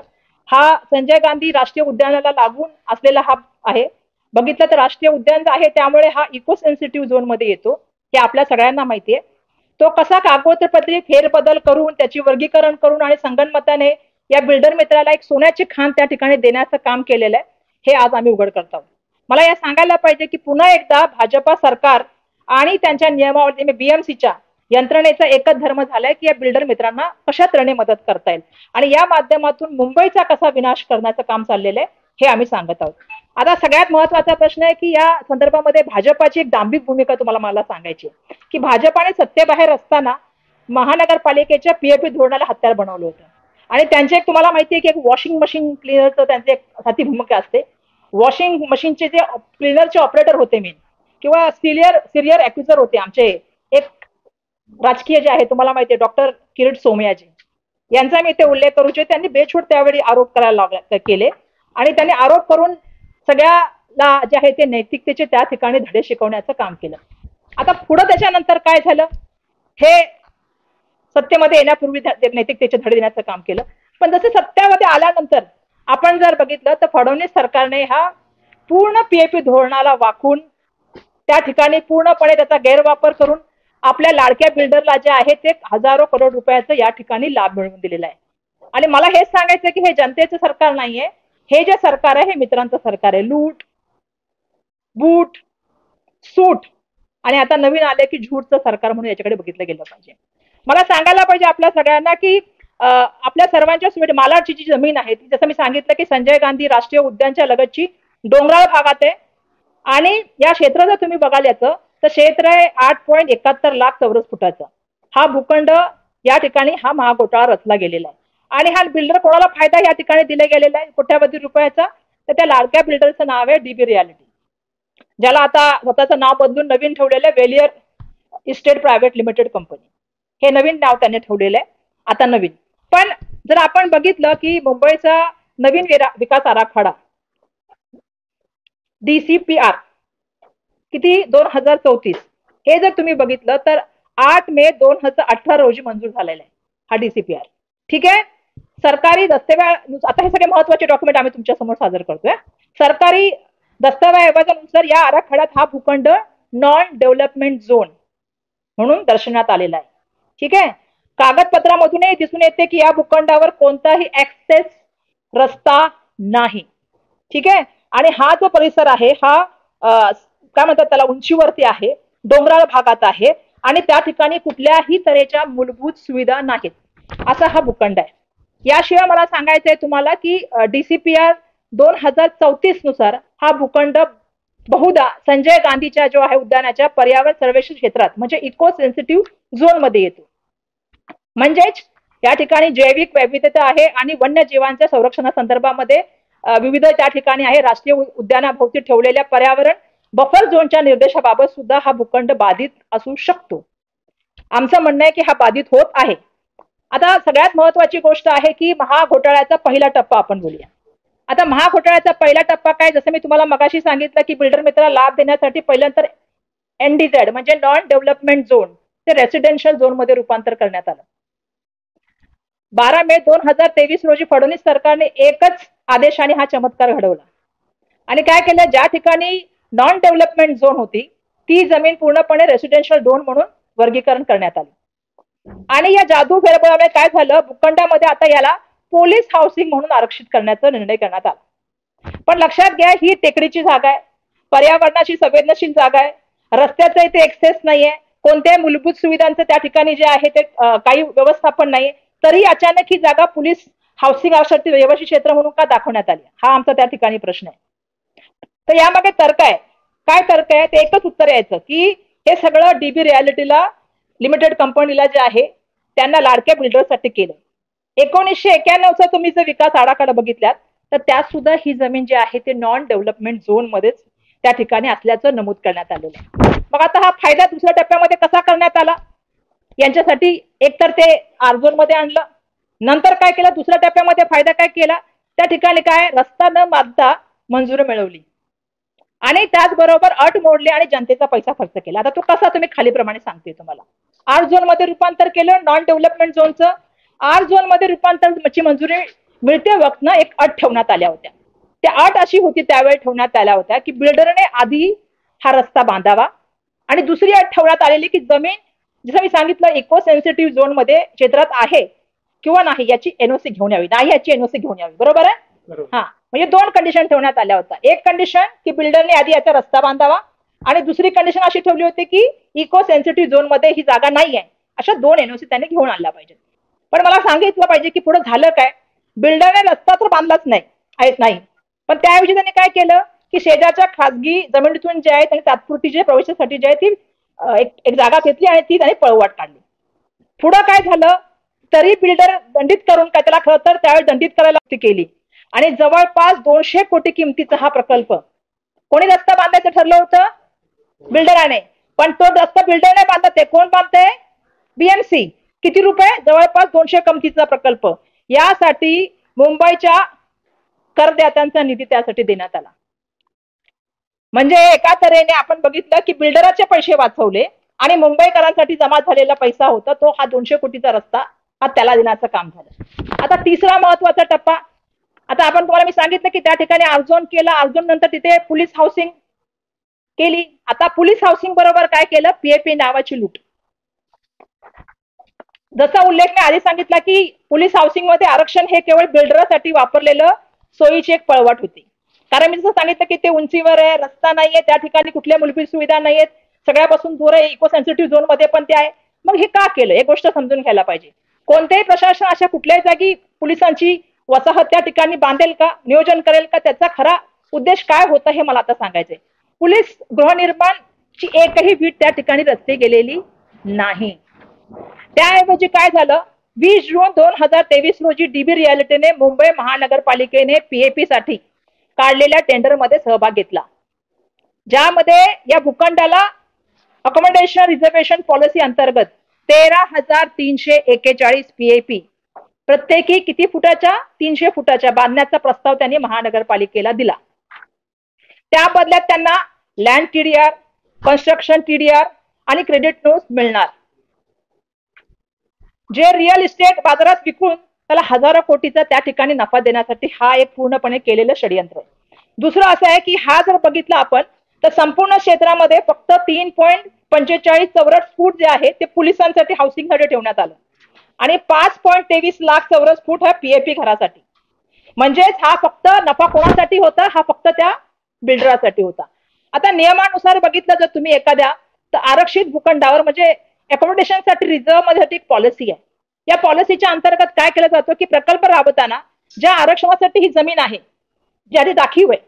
हा संजय गांधी राष्ट्रीय उद्यानाला लागून असलेला हा आहे. बघितलं तर राष्ट्रीय उद्यान जे आहे त्यामुळे हा इको सेन्सिटिव्ह झोन मध्ये येतो, हे आपल्या सगळ्यांना माहिती आहे. तो कसा कागदोपत्री फेरबदल करून त्याची वर्गीकरण करून आणि संगनमताने या बिल्डर मित्राला एक सोन्याची खाण त्या ठिकाणी देण्याचं काम केलेलं आहे, हे आज आम्ही उघड करत आहोत. मला या सांगायला पाहिजे की पुन्हा एकदा भाजपा सरकार आणि त्यांच्या नियमावली बीएमसीच्या यंत्रणेचा एकच धर्म झालाय की या बिल्डर मित्रांना कशा तऱ्हेने मदत करता येईल आणि या माध्यमातून मुंबईचा कसा विनाश करण्याचं काम चाललेलं आहे हे आम्ही सांगत आहोत. आता सगळ्यात महत्वाचा प्रश्न आहे की या संदर्भामध्ये भाजपाची एक दांभिक भूमिका तुम्हाला मला सांगायची की भाजपाने सत्तेबाहेर असताना महानगरपालिकेच्या पीएपी धोरणाला हत्यार बनवलं होतं आणि त्यांचे एक तुम्हाला माहिती आहे की एक वॉशिंग मशीन क्लिनरचं त्यांचे एक साथी भूमिका असते. वॉशिंग मशीनचे जे क्लिनरचे ऑपरेटर होते मेन किंवा सिरियर ऍक्युजर होते आमचे एक राजकीय जे आहे तुम्हाला माहिती आहे डॉक्टर किरीट सोमयाजी यांचा मी इथे उल्लेख करू इच्छिते. त्यांनी बेछूट त्यावेळी आरोप करायला केले आणि त्यांनी आरोप करून सगळ्याला जे आहे ते नैतिकतेचे त्या ठिकाणी धडे शिकवण्याचं काम केलं. आता पुढे त्याच्यानंतर काय झालं, हे सत्तेमध्ये येण्यापूर्वी नैतिकतेचे धडे देण्याचं काम केलं. पण जसे सत्तेमध्ये आल्यानंतर आपण जर बघितलं तर फडणवीस सरकारने हा पूर्ण पीएपी धोरणाला वाकून त्या ठिकाणी पूर्णपणे त्याचा गैरवापर करून आपल्या लाडक्या बिल्डरला जे आहे ते हजारो करोड रुपयाचं या ठिकाणी लाभ मिळवून दिलेला आहे. आणि मला हेच सांगायचं की हे जनतेचं सरकार नाहीये, हे जे सरकार आहे हे मित्रांचं सरकार आहे. लूट, बूट, सूट आणि आता नवीन आले की झूटचं सरकार म्हणून याच्याकडे बघितलं गेलं पाहिजे. मला सांगायला पाहिजे आपल्या सगळ्यांना की आपल्या सर्वांच्या सुविधा मालाडची जी जमीन आहे ती जसं मी सांगितलं की संजय गांधी राष्ट्रीय उद्यानच्या लगतची डोंगराळ भागात आहे आणि या क्षेत्र जर तुम्ही बघाल याचं तर क्षेत्र आहे 8.71 लाख चौरस फुटाचं. हा भूखंड या ठिकाणी हा महाघोटाळा रचला गेलेला आहे आणि हा बिल्डर कोणाला फायदा या ठिकाणी दिला गेलेला आहे कोट्यावधी रुपयाचा, तर त्या लाडक्या बिल्डरचं नाव आहे डीबी रियालिटी, ज्याला आता स्वतःचं नाव बदलून नवीन ठेवलेलं आहे वेलियर इस्टेट प्रायव्हेट लिमिटेड कंपनी. हे नवीन नाव त्याने ठेवलेलं आहे आता नवीन. पण जर आपण बघितलं की मुंबईचा नवीन विकास आराखडा DCPR किती 2034 हे जर तुम्ही बघितलं तर 8 मे 2018 रोजी मंजूर झालेला आहे हा DCPR. ठीक आहे, सरकारी दस्तऐवज आता हे सगळे महत्वाचे डॉक्युमेंट आम्ही तुमच्या समोर सादर करतोय. सरकारी दस्तऐवजानुसार या आराखड्यात हा भूखंड नॉन डेव्हलपमेंट झोन म्हणून दर्शवण्यात आलेला आहे. ठीक आहे, कागदपत्रामधूनही दिसून येते की या भूखंडावर कोणताही ऍक्सेस रस्ता नाही. ठीक आहे, आणि हा जो परिसर आहे हा काय म्हणतात त्याला उंचीवरती आहे, डोंगराळ भागात आहे आणि त्या ठिकाणी कुठल्याही तऱ्हेच्या मूलभूत सुविधा नाहीत असा हा भूखंड आहे. याशिवाय मला सांगायचं आहे तुम्हाला की DCPR 2034 नुसार हा भूखंड बहुधा संजय गांधीच्या जो आहे उद्यानाच्या पर्यावरण सर्वेक्षण क्षेत्रात म्हणजे इको सेन्सिटिव्ह झोन मध्ये येतो. म्हणजेच या ठिकाणी जैविक वैविध्यता आहे आणि वन्यजीवांच्या संरक्षणासंदर्भामध्ये विविध त्या ठिकाणी आहे. राष्ट्रीय उद्यानाभोवती ठेवलेल्या पर्यावरण बफर झोनच्या निर्देशाबाबत सुद्धा हा भूखंड बाधित असू शकतो. आमचं म्हणणं आहे की हा बाधित होत आहे. आता सगळ्यात महत्वाची गोष्ट आहे की महाघोटाळ्याचा पहिला टप्पा आपण बोलूया. आता महाघोटाळ्याचा पहिला टप्पा काय, जसं मी तुम्हाला मगाशी सांगितलं की बिल्डर मित्राला लाभ देण्यासाठी पहिल्यांदा NDZ म्हणजे नॉन डेव्हलपमेंट झोन ते रेसिडेन्शियल झोन मध्ये रूपांतर करण्यात आलं. 12 मे 2023 रोजी फडणवीस सरकारने एकच आदेशाने हा चमत्कार घडवला आणि काय केलं, ज्या ठिकाणी नॉन डेव्हलपमेंट झोन होती ती जमीन पूर्णपणे रेसिडेन्शियल झोन म्हणून वर्गीकरण करण्यात आली. आणि या जादू फेरबदलामुळे काय झालं, भूखंडामध्ये आता याला पोलीस हाऊसिंग म्हणून आरक्षित करण्याचा निर्णय करण्यात आला. पण लक्षात घ्या, ही टेकडीची जागा आहे, पर्यावरणाशी संवेदनशील जागा आहे, रस्त्याचा इथे एक्सेस नाहीये, कोणत्याही मूलभूत सुविधांचं त्या ठिकाणी जे आहे ते काही व्यवस्थापन नाहीये, तरी अचानक ही जागा पोलीस हाऊसिंग आरक्षित रहिवासी क्षेत्र म्हणून का दाखवण्यात आली, हा आमचा त्या ठिकाणी प्रश्न आहे. तर यामागे तर्क आहे. काय तर्क आहे ते एकच उत्तर यायचं की हे सगळं DB रियालिटीला लिमिटेड कंपनीला जे आहे त्यांना लाडक्या बिल्डरसाठी केलं. 1991चा तुम्ही जर विकास आराखडा बघितलात तर त्यात सुद्धा ही जमीन जी आहे ते नॉन डेव्हलपमेंट झोन मध्येच त्या ठिकाणी असल्याचं नमूद करण्यात आलेलं आहे. मग आता हा फायदा दुसऱ्या टप्प्यामध्ये कसा करण्यात आला, यांच्यासाठी एकतर ते आरझोन मध्ये आणलं, नंतर काय केलं दुसऱ्या टप्प्यामध्ये फायदा काय केला, त्या ठिकाणी काय रस्ता न बांधता मंजुरी मिळवली आणि त्याचबरोबर अट मोडली आणि जनतेचा पैसा खर्च केला. आता तो कसा तुम्ही खालीप्रमाणे सांगते तुम्हाला. आर झोन मध्ये रूपांतर केलं नॉन डेव्हलपमेंट झोनचं. आर झोन मध्ये रूपांतरची मंजुरी मिळते वक्तनं एक अट ठेवण्यात आल्या होत्या. त्या अट अशी होती त्यावेळी ठेवण्यात आल्या होत्या की बिल्डरने आधी हा रस्ता बांधावा आणि दुसरी अट ठेवण्यात आलेली की जमीन जसं मी सांगितलं इको सेन्सिटिव्ह झोन मध्ये क्षेत्रात आहे किंवा नाही याची NOC घेऊन यावी, नाही याची NOC घेऊन यावी. बरोबर आहे. हा, म्हणजे 2 कंडिशन ठेवण्यात आल्या होत्या. एक कंडिशन की बिल्डरने आधी याचा रस्ता बांधावा आणि दुसरी कंडिशन अशी ठेवली होती की इको सेन्सिटिव्ह झोन मध्ये ही जागा नाही आहे, अशा 2 NOC त्यांनी घेऊन आणल्या पाहिजेत. पण मला सांगितलं पाहिजे की पुढे झालं काय, बिल्डरने रस्ता तर बांधलाच नाही, पण त्याऐवजी त्यांनी काय केलं की शेजारच्या खासगी जमिनीतून जे आहे त्यांनी तात्पुरती जे प्रवेशासाठी जे आहे ती एक जागा घेतली आणि ती त्यांनी पळवाट काढली. पुढं काय झालं, तरी बिल्डर दंडित करून काय त्याला खरं तर त्यावेळी दंडित करायला केली आणि जवळपास 200 कोटी किमतीचा हा प्रकल्प. कोणी रस्ता बांधायचं ठरलं होतं, बिल्डराने, पण तो रस्ता बिल्डरने बांधत आहे, कोण बांधतंय, BMC. किती रुपये, जवळपास 200 किमतीचा प्रकल्प. यासाठी मुंबईच्या करदात्यांचा निधी त्यासाठी देण्यात आला. म्हणजे एका तऱ्हेने आपण बघितलं की बिल्डराचे पैसे वाचवले आणि मुंबईकरांसाठी जमा झालेला पैसा होता तो हा 200 कोटीचा रस्ता हा त्याला देण्याचं काम झालं. आता तिसरा महत्वाचा टप्पा, आता आपण तुम्हाला मी सांगितलं की त्या ठिकाणी आरझोन केलं, आरझोन नंतर तिथे पोलीस हाऊसिंग केली. आता पोलीस हाऊसिंग बरोबर काय केलं, PAP नावाची लूट. जसा उल्लेख मी आधी सांगितला की पोलीस हाऊसिंग मध्ये आरक्षण हे केवळ बिल्डरसाठी वापरलेलं सोयीची एक पळवाट होती. कारण मी जसं सांगितलं की ते उंचीवर आहे, रस्ता नाहीये, त्या ठिकाणी कुठल्या मूलभूत सुविधा नाहीयेत, सगळ्यापासून दूर आहे, इको सेन्सिटिव्ह झोन मध्ये पण ते आहे. मग हे का केलं, एक गोष्ट समजून घ्यायला पाहिजे. कोणतेही प्रशासन अशा कुठल्याही जागी पोलिसांची वसाहत त्या ठिकाणी बांधेल का, नियोजन करेल का, त्याचा खरा उद्देश काय होता हे मला आता सांगायचंय. पोलीस गृहनिर्माणची एकही वीट त्या ठिकाणी रस्ते गेलेली नाही. त्याऐवजी काय झालं, 20 जून 2023 रोजी DB रियालिटीने मुंबई महानगरपालिकेने PAP साठी काढलेल्या टेंडर मध्ये सहभाग घेतला, ज्यामध्ये या भूखंडाला अकोमोडेशन रिझर्वेशन पॉलिसी अंतर्गत 13,341 PAP प्रत्येकी किती फुटाच्या, 300 फुटाच्या बांधण्याचा प्रस्ताव त्यांनी महानगरपालिकेला दिला. त्या बदल्यात त्यांना लँड TDR, कन्स्ट्रक्शन TDR आणि क्रेडिट नोट्स मिळणार, जे रिअल इस्टेट बाजारात विकून त्याला हजारो कोटीचा त्या ठिकाणी नफा देण्यासाठी हा एक पूर्णपणे केलेलं षडयंत्र आहे. दुसरं असं आहे की हा जर बघितला आपण तर संपूर्ण क्षेत्रामध्ये फक्त 3.45 चौरस फूट जे आहे ते पोलिसांसाठी हाऊसिंगसाठी ठेवण्यात आलं आणि 5.23 लाख चौरस फूट हा PAP घरासाठी. म्हणजेच हा फक्त नफा कोणासाठी होता, हा फक्त त्या बिल्डरासाठी होता. आता नियमानुसार बघितलं जर तुम्ही एखाद्या तर आरक्षित भूखंडावर म्हणजे अकोमोडेशनसाठी रिझर्व्ह मध्ये एक पॉलिसी आहे. या पॉलिसीच्या अंतर्गत काय केलं जातं की प्रकल्प राबवताना ज्या आरक्षणासाठी ही जमीन आहे, ज्याची राखीव आहे,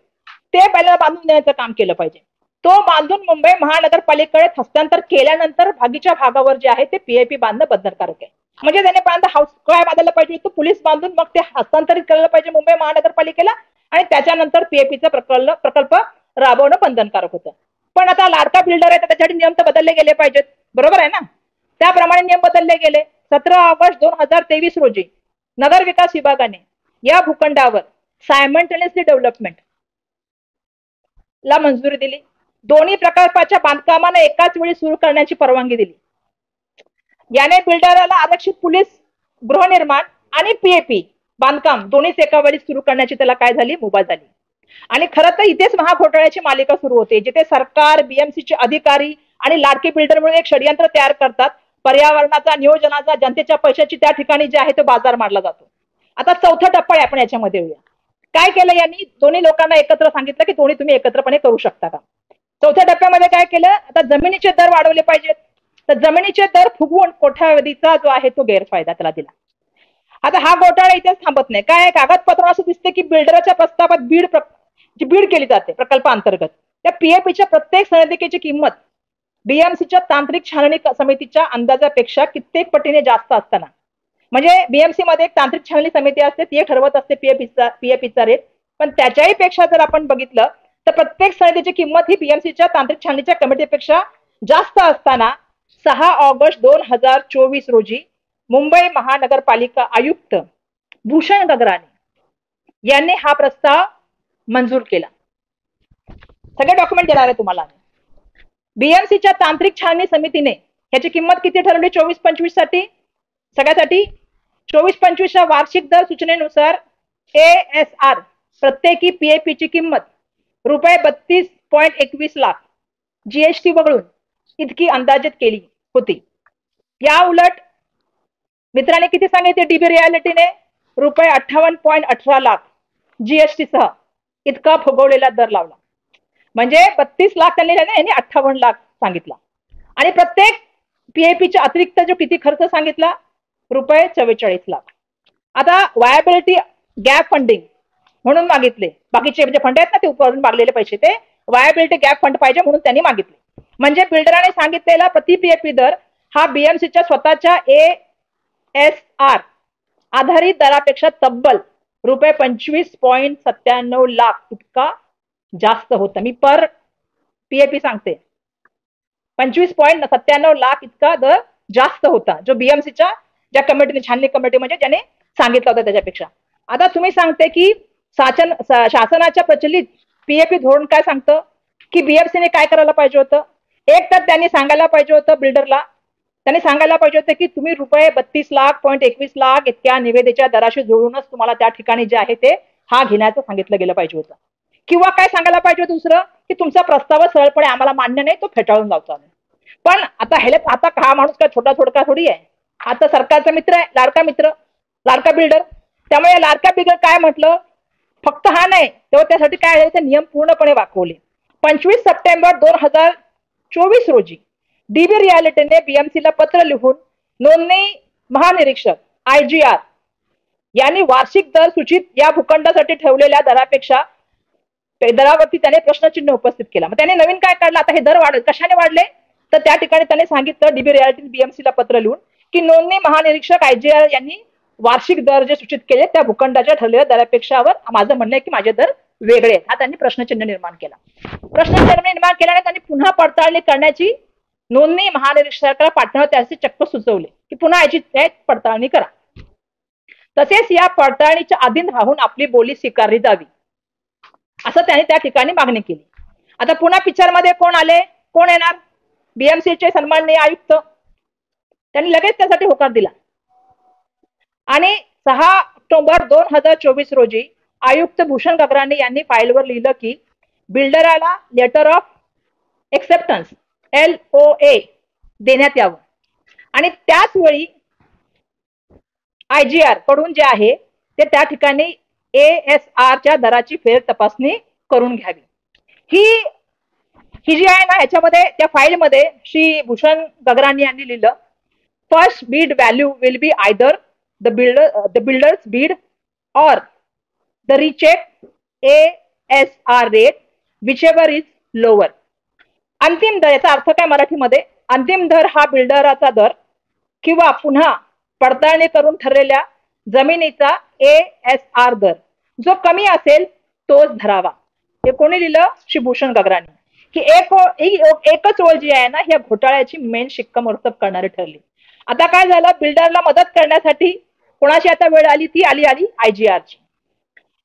ते पहिल्यांदा बांधून देण्याचं काम केलं पाहिजे. तो बांधून मुंबई महानगरपालिकेकडे हस्तांतर केल्यानंतर भागीच्या भागावर जे आहे ते PAP बांधणं बंधनकारक आहे. म्हणजे त्याने पहिल्यांदा हाऊस काय बांधायला पाहिजे, तो पोलीस बांधून मग ते हस्तांतरित करायला पाहिजे मुंबई महानगरपालिकेला आणि त्याच्यानंतर पीएपीचा प्रकल्प राबवणं बंधनकारक होतं. पण आता लाडका बिल्डर आहे तर त्याच्यासाठी नियम तर बदलले गेले पाहिजेत, बरोबर आहे ना. त्याप्रमाणे नियम बदलले गेले. 17 ऑगस्ट 2023 रोजी नगर विकास विभागाने या भूखंडावर सायमल्टेनियसली डेव्हलपमेंट ला मंजुरी दिली. दोन्ही प्रकल्पाच्या बांधकामाने एकाच वेळी सुरू करण्याची परवानगी दिली. याने बिल्डरला आरक्षित पोलीस गृहनिर्माण आणि पीएपी बांधकाम दोन्हीच एका वेळी सुरू करण्याची त्याला काय झाली, मुभा झाली. आणि खरं तर इथेच महाघोटाळ्याची मालिका सुरू होते, जिथे सरकार, बीएमसीचे अधिकारी आणि लाडके बिल्डर मिळून एक षडयंत्र तयार करतात. पर्यावरणाचा, नियोजनाचा, जनतेच्या पैशाची त्या ठिकाणी जे आहे तो बाजार मारला जातो. आता चौथा टप्पा आहे, आपण याच्यामध्ये येऊया. काय केलं यांनी? दोन्ही लोकांना एकत्र सांगितलं की दोन्ही तुम्ही एकत्रपणे करू शकता का. चौथ्या टप्प्यामध्ये काय केलं? आता जमिनीचे दर वाढवले पाहिजेत, तर जमिनीचे दर फुगवून कोट्यावधीचा जो आहे तो गैरफायदा त्याला दिला. आता हा घोटाळा इथेच थांबत नाही. काय कागदपत्र असं दिसते की बिल्डरच्या प्रस्तावात बीड केली जाते प्रकल्पाअंतर्गत. त्या पीएपीच्या प्रत्येक सनदिकेची किंमत बीएमसीच्या तांत्रिक छाननी समितीच्या अंदाजापेक्षा कित्येक पटीने जास्त असताना, म्हणजे बीएमसी मध्ये एक तांत्रिक छाननी समिती असते, ती ठरवत असते पीएपीचा रेट. पण त्याच्याही पेक्षा जर आपण बघितलं तर प्रत्येक समितीची किंमत ही बीएमसीच्या तांत्रिक छाननीच्या कमिटीपेक्षा जास्त असताना 6 ऑगस्ट 2024 रोजी मुंबई महानगरपालिका आयुक्त भूषण गगराणी यांनी हा प्रस्ताव मंजूर केला. सगळे डॉक्युमेंट देणार आहे तुम्हाला. बीएमसीच्या तांत्रिक छाननी समितीने ह्याची किंमत किती ठरवली? 24-25 साठी, सगळ्यासाठी 24-25च्या वार्षिक दर सूचनेनुसार ASR प्रत्येकी पीएपीची किंमत ₹32.21 लाख जीएसटी वगळून इतकी अंदाजित केली होती. या उलट मित्रांनी किती सांगितले? डीबी रियालिटीने ₹58.18 लाख जीएसटी सह इतका फुगवलेला दर लावला. म्हणजे 32 लाख त्यांनी 58 लाख सांगितला. आणि प्रत्येक पीएपीच्या अतिरिक्त जो किती खर्च सांगितला? ₹44 लाख. आता वायबिलिटी गॅप फंडिंग म्हणून मागितले. बाकीचे जे फंड आहेत ना, ते उत्पादन मागलेले पैसे ते वायबिलिटी गॅप फंड पाहिजे म्हणून त्यांनी मागितले. म्हणजे बिल्डराने सांगितलेला प्रति पीएपी दर हा बीएमसीच्या स्वतःच्या ASR आधारित दरापेक्षा तब्बल ₹25.97 लाख इतका जास्त होता. मी पर पीएपी सांगते, 25.97 लाख इतका दर जास्त होता, जो बीएमसीच्या ज्या कमिटीने, छाननी कमिटी म्हणजे ज्याने सांगितलं होतं त्याच्यापेक्षा. आता तुम्ही सांगते की शासनाच्या प्रचलित पीएपी धोरण काय सांगतं की बीएमसीने काय करायला पाहिजे होतं? एक तर त्यांनी सांगायला पाहिजे होतं बिल्डरला, त्यांनी सांगायला पाहिजे होतं की तुम्ही ₹32.21 लाख इतक्या निविदेच्या दराशी जुळूनच तुम्हाला त्या ठिकाणी जे आहे ते हा घेण्याचं सांगितलं गेलं पाहिजे होतं. किंवा काय सांगायला पाहिजे होतं दुसरं, की तुमचा प्रस्ताव सरळपणे आम्हाला मान्य नाही, तो फेटाळून लावतो आम्ही. पण आता हा माणूस काय छोटा थोडका थोडी आहे, आता सरकारचा मित्र आहे, लाडका मित्र, लाडका बिल्डर. त्यामुळे लाडका बिल्डर काय म्हटलं, फक्त हा नाही, तेव्हा त्यासाठी काय आहे ते नियम पूर्णपणे वाकवले. 25 सप्टेंबर 2024 रोजी डीबी रियालिटीने बीएमसीला पत्र लिहून नोंदणी महानिरीक्षक IGR यांनी वार्षिक दर सूचित या भूखंडासाठी ठेवलेल्या दरावरती त्याने प्रश्नचिन्ह उपस्थित केला. मग त्याने नवीन काय काढलं? आता हे दर कशाने वाढले? तर त्या ठिकाणी त्याने सांगितलं डीबी रियालिटी बीएमसीला पत्र लिहून की नोंदणी महानिरीक्षक IGR यांनी वार्षिक दर जे सूचित केले त्या भूखंडाच्या ठरलेल्या दरापेक्षावर माझं म्हणणं आहे की माझे दर वेगळे आहेत. हा त्यांनी प्रश्नचिन्ह निर्माण केला. प्रश्नचिन्ह निर्माण केल्याने त्यांनी पुन्हा पडताळणी करण्याची नोंदणी महानिरीक्षकाला पाठवण्यात त्याचे चक्क सुचवले की पुन्हा याची पडताळणी करा. तसेच या पडताळणीच्या अधीन राहून आपली बोली स्वीकारली जावी असं त्याने त्या ठिकाणी मागणी केली. आता पुन्हा पिक्चर मध्ये कोण आले? कोण येणार? बीएमसीचे सन्माननीय आयुक्त. त्यांनी लगेच त्यासाठी होकार दिला आणि 6 ऑक्टोबर 2024 रोजी आयुक्त भूषण गगराणी यांनी फाईलवर लिहिलं की बिल्डराला लेटर ऑफ एक्सेप्टन्स LOA देण्यात यावं आणि त्याच वेळी IGR कडून जे आहे ते त्या ठिकाणी ASRच्या दराची फेर तपासणी करून घ्यावी. ही जी आहे ना, ह्याच्यामध्ये त्या फाईलमध्ये श्री भूषण गगराणी यांनी लिहिलं, first Beed value will be either the builder's bid or the rechecked ASR rate whichever is lower. अंतिम दर, याचा अर्थ काय मराठीमध्ये? अंतिम दर हा बिल्डराचा दर किंवा पुन्हा पडताळणी करून ठरलेल्या जमिनीचा ASR दर जो कमी असेल तोच धरावा. हे कोणी लिहिलं? श्री भूषण गगरानी. की एकच ओळ जी आहे ना, ह्या घोटाळ्याची मेन शिक्कामोर्तब करणारी ठरली. आता काय झालं, बिल्डरला मदत करण्यासाठी कोणाची आता वेळ आली? ती आली आयजीआरची.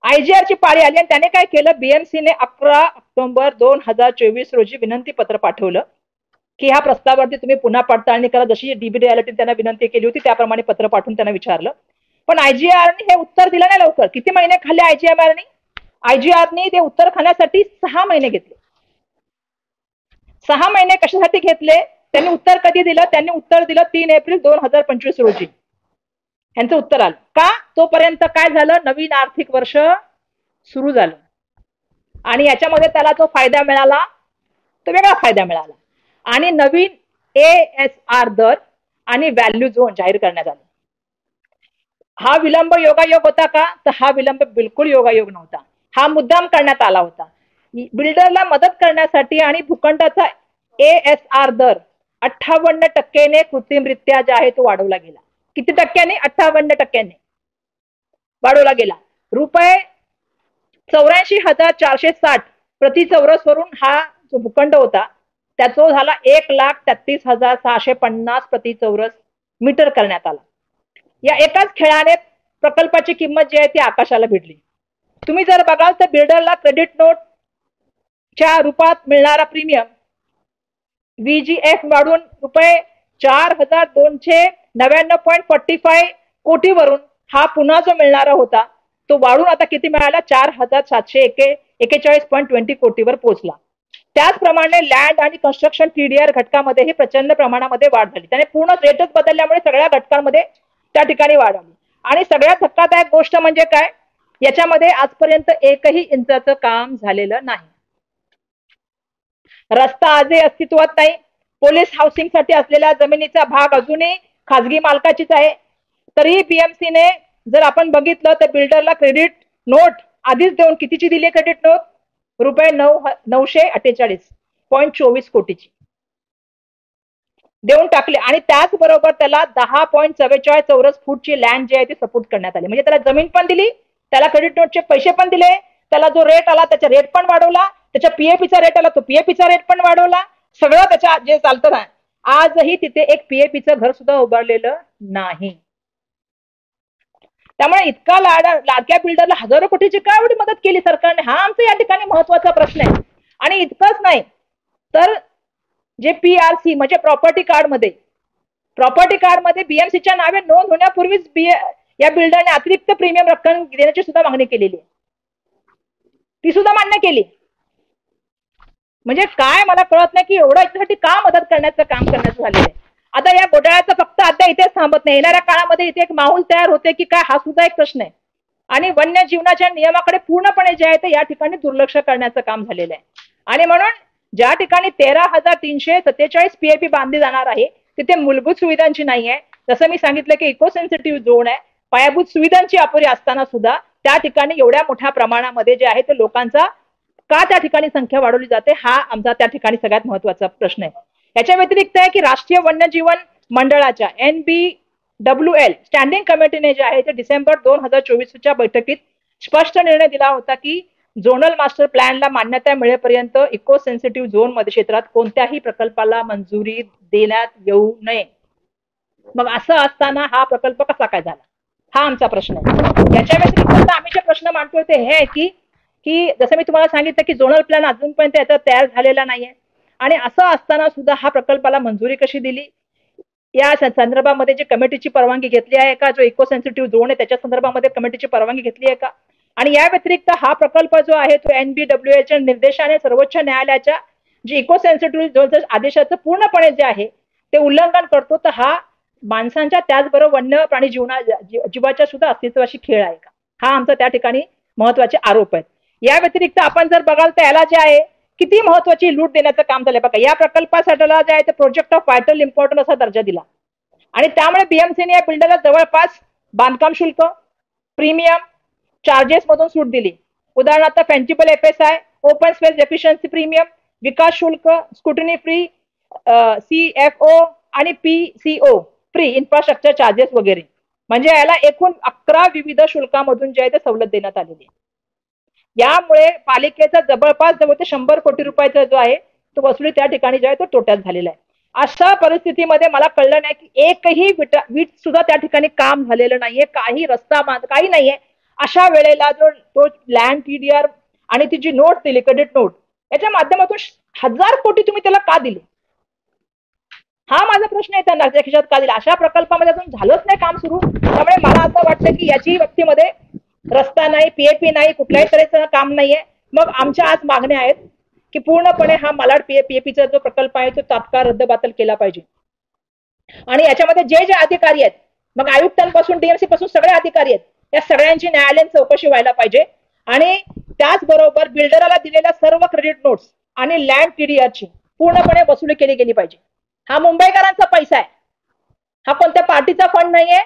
आयजीआरची पाळी आली आणि त्याने काय केलं, बीएमसीने 11 ऑक्टोबर 2024 रोजी विनंती पत्र पाठवलं की ह्या प्रस्तावावरती तुम्ही पुन्हा पडताळणी करा. जशी डीबी रियालिटी त्यांना विनंती केली होती त्याप्रमाणे पत्र पाठवून त्यांना विचारलं. पण आयजीआरने हे उत्तर दिलं नाही लवकर. किती महिने खाल्ले आयजीआरने ते उत्तर खाण्यासाठी? 6 महिने घेतले. 6 महिने कशासाठी घेतले? त्यांनी उत्तर कधी दिलं? त्यांनी उत्तर दिलं 3 एप्रिल 2025 रोजी यांचं उत्तर आलं. का? तोपर्यंत काय झालं, नवीन आर्थिक वर्ष सुरू झालं आणि याच्यामध्ये त्याला जो फायदा मिळाला तो वेगळा फायदा मिळाला आणि नवीन ASR दर आणि व्हॅल्यू झोन जाहीर करण्यात आले. हा विलंब योगायोग होता का? तर हा विलंब बिलकुल योगायोग नव्हता. हा मुद्दाम करण्यात आला होता. बिल्डरला मदत करण्यासाठी आणि भूखंडाचा ASR दर 58% कृत्रिमरित्या जे आहे तो वाढवला गेला. किती टक्क्याने? 58% वाढवला गेला. रुपये 84,460 प्रति चौरस वरून हा जो भूखंड होता त्याचा झाला 1,33,650 प्रति चौरस मीटर करण्यात आला. या एकाच खेळाने प्रकल्पाची किंमत जी आहे ती आकाशाला भिडली. तुम्ही जर बघाल तर बिल्डरला क्रेडिट नोटच्या रूपात मिळणारा प्रीमियम VGF वाढून रुपये 4,299.45 कोटीवरून हा पुन्हा जो मिळणारा होता तो वाढून आता किती मिळाला? 4,741.20 कोटीवर पोहोचला. त्याचप्रमाणे लँड आणि कन्स्ट्रक्शन TDR घटकामध्येही प्रचंड प्रमाणामध्ये वाढ झाली. त्याने पूर्ण रेटच बदलल्यामुळे सगळ्या घटकांमध्ये त्या ठिकाणी वाढ आली. आणि सगळ्यात धक्कादायक गोष्ट म्हणजे काय, याच्यामध्ये आजपर्यंत 1ही इंचाचं काम झालेलं नाही. रस्ता आजही अस्तित्वात नाही. पोलीस हाऊसिंग साठी असलेल्या जमिनीचा भाग अजूनही खासगी मालकाचीच आहे. तरीही बीएमसीने जर आपण बघितलं तर बिल्डरला क्रेडिट नोट आधीच देऊन कितीची दिली क्रेडिट नोट? रुपये 948.24 कोटीची देऊन टाकले आणि त्याचबरोबर त्याला 10.44 चौरस फूटची लँड जी आहे ती सपोर्ट करण्यात आली. म्हणजे त्याला जमीन पण दिली, त्याला क्रेडिट नोटचे पैसे पण दिले, त्याला जो रेट आला त्याचा रेट पण वाढवला, त्याच्या PAPचा रेट आला तो PAPचा रेट पण वाढवला. सगळं त्याच्या जे चालतं ना. आजही तिथे एक PAPचं घर सुद्धा उभारलेलं नाही. त्यामुळे इतका लाडक्या बिल्डरला हजारो कोटीची काय एवढी मदत केली सरकारने? हा आमचा या ठिकाणी महत्वाचा प्रश्न आहे. आणि इतकंच नाही तर जे PRC म्हणजे प्रॉपर्टी कार्डमध्ये BMCच्या नावे नोंद होण्यापूर्वीच या बिल्डरने अतिरिक्त प्रीमियम रक्कम देण्याची सुद्धा मागणी केलेली आहे. ती सुद्धा मान्य केली. म्हणजे काय मला कळत नाही की एवढं याच्यासाठी का मदत करण्याचं काम करण्याचं झालेलं आहे. आता या घोटाळ्याचं फक्त आता इथेच थांबत नाही. येणाऱ्या काळामध्ये इथे एक माहोल तयार होते की काय, हा सुद्धा एक प्रश्न आहे. आणि वन्य जीवनाच्या नियमाकडे पूर्णपणे जे आहे ते या ठिकाणी दुर्लक्ष करण्याचं काम झालेलं आहे. आणि म्हणून ज्या ठिकाणी 13,347 PAP बांधली जाणार आहे तिथे मूलभूत सुविधांची नाही आहे. जसं मी सांगितलं की इको सेन्सिटिव्ह झोन आहे. पायाभूत सुविधांची अपुरी असताना सुद्धा त्या ठिकाणी एवढ्या मोठ्या प्रमाणामध्ये जे आहे ते लोकांचा का त्या ठिकाणी संख्या वाढवली जाते, हा आमचा त्या ठिकाणी सगळ्यात महत्वाचा प्रश्न आहे. याच्या व्यतिरिक्त आहे की राष्ट्रीय वन्यजीवन मंडळाच्या NBWL स्टँडिंग कमिटीने जे आहे ते डिसेंबर 2024च्या बैठकीत स्पष्ट निर्णय दिला होता की झोनल मास्टर प्लॅनला मान्यता मिळेपर्यंत इको सेन्सिटिव्ह झोन मध्ये क्षेत्रात कोणत्याही प्रकल्पाला मंजुरी देण्यात येऊ नये. मग असं असताना हा प्रकल्प कसा काय झाला, हा आमचा प्रश्न आहे. याच्या व्यतिरिक्त आम्ही जे प्रश्न मांडतोय ते हे आहे की जसं मी तुम्हाला सांगितलं की झोनल प्लॅन अजूनपर्यंत याचा तयार झालेला नाहीये आणि असं असताना सुद्धा हा प्रकल्पाला मंजुरी कशी दिली, या संदर्भामध्ये जे कमिटीची परवानगी घेतली आहे का, जो इको सेन्सिटिव्ह झोन आहे त्याच्या संदर्भामध्ये कमिटीची परवानगी घेतली आहे का. आणि या व्यतिरिक्त हा प्रकल्प जो आहे तो NBWLच्या निर्देशाने सर्वोच्च न्यायालयाच्या जे इको सेन्सिटिव्ह झोनच्या आदेशाचं पूर्णपणे जे आहे ते उल्लंघन करतो. तर हा माणसांच्या त्याचबरोबर वन्य प्राणी जीवाच्या सुद्धा अस्तित्वाशी खेळ आहे का, हा आमचा त्या ठिकाणी महत्वाचे आरोप आहेत. या व्यतिरिक्त आपण जर बघाल तर याला जे आहे किती महत्वाची लूट देण्याचं काम झालंय बघा. या प्रकल्पासाठी जे आहे ते प्रोजेक्ट ऑफ व्हायटल इम्पॉर्टन्स असा दर्जा दिला आणि त्यामुळे बीएमसीने या बिल्डरला जवळपास बांधकाम शुल्क, प्रीमियम, चार्जेस मधून सूट दिली. उदाहरणार्थ fungible FSI, open space efficiency premium, विकास शुल्क, स्क्रुटिनी फ्री, CFO आणि PCO फ्री इन्फ्रास्ट्रक्चर चार्जेस वगैरे. म्हणजे याला एकूण 11 विविध शुल्कामधून जे आहे ते सवलत देण्यात आलेली आहे. यामुळे पालिकेचा जवळपास 100 कोटी रुपयाचा जो आहे तो वसुली त्या ठिकाणी जो आहे तो तोट्यात झालेला आहे. अशा परिस्थितीमध्ये मला कळलं नाही की एकही वीट सुद्धा त्या ठिकाणी काम झालेलं नाहीये, काही रस्ता काही नाहीये. अशा वेळेला जो तो लँड TDR आणि ती जी नोट दिली क्रेडिट नोट याच्या माध्यमातून 1000 कोटी तुम्ही त्याला का दिले, हा माझा प्रश्न आहे. त्यांना त्या खिशात का दिला? अशा प्रकल्पामध्ये अजून झालंच नाही काम सुरू. त्यामुळे मला असं वाटतं की याची बाबतीमध्ये रस्ता नाही, PAP नाही, कुठल्याही तऱ्हेचं काम नाहीये. मग आमच्या आज मागण्या आहेत की पूर्णपणे हा मालाड PAPचा जो प्रकल्प आहे तो तात्काळ रद्दबातल केला पाहिजे. आणि याच्यामध्ये जे जे अधिकारी आहेत, मग आयुक्तांपासून DMC पासून सगळे अधिकारी आहेत, या सगळ्यांची न्यायालयीन चौकशी व्हायला पाहिजे. आणि त्याचबरोबर बिल्डरला दिलेल्या सर्व क्रेडिट नोट्स आणि लँड TDRची पूर्णपणे वसुली केली गेली पाहिजे. हा मुंबईकरांचा पैसा आहे, हा कोणत्या पार्टीचा फंड नाहीये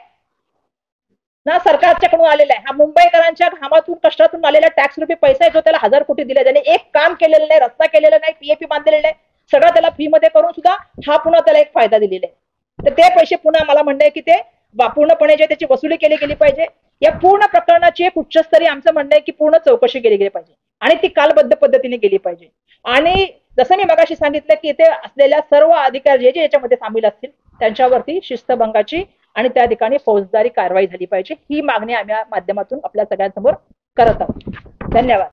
ना, सरकारच्याकडून आलेला आहे. हा मुंबईकरांच्या घामातून कष्टातून आलेला टॅक्स रुपये पैसा आहे जो त्याला 1000 कोटी दिले. त्याने एक काम केलेलं नाही, रस्ता केलेला नाही, PAP बांधलेलं नाही, सगळं त्याला फ्री मध्ये करून सुद्धा हा पुन्हा त्याला एक फायदा दिलेला आहे. तर ते पैसे पुन्हा मला म्हणणं आहे की ते पूर्णपणे जे त्याची वसुली केली गेली पाहिजे. या पूर्ण प्रकरणाची एक उच्चस्तरीय आमचं म्हणणं आहे की पूर्ण चौकशी केली गेली पाहिजे आणि ती कालबद्ध पद्धतीने गेली पाहिजे. आणि जसं मी मगाशी सांगितलं की इथे असलेल्या सर्व अधिकारी जे जे याच्यामध्ये सामील असतील त्यांच्यावरती शिस्तभंगाची आणि त्या ठिकाणी फौजदारी कारवाई झाली पाहिजे. ही मागणी आम्ही या माध्यमातून आपल्या सगळ्यांसमोर करत आहोत. धन्यवाद.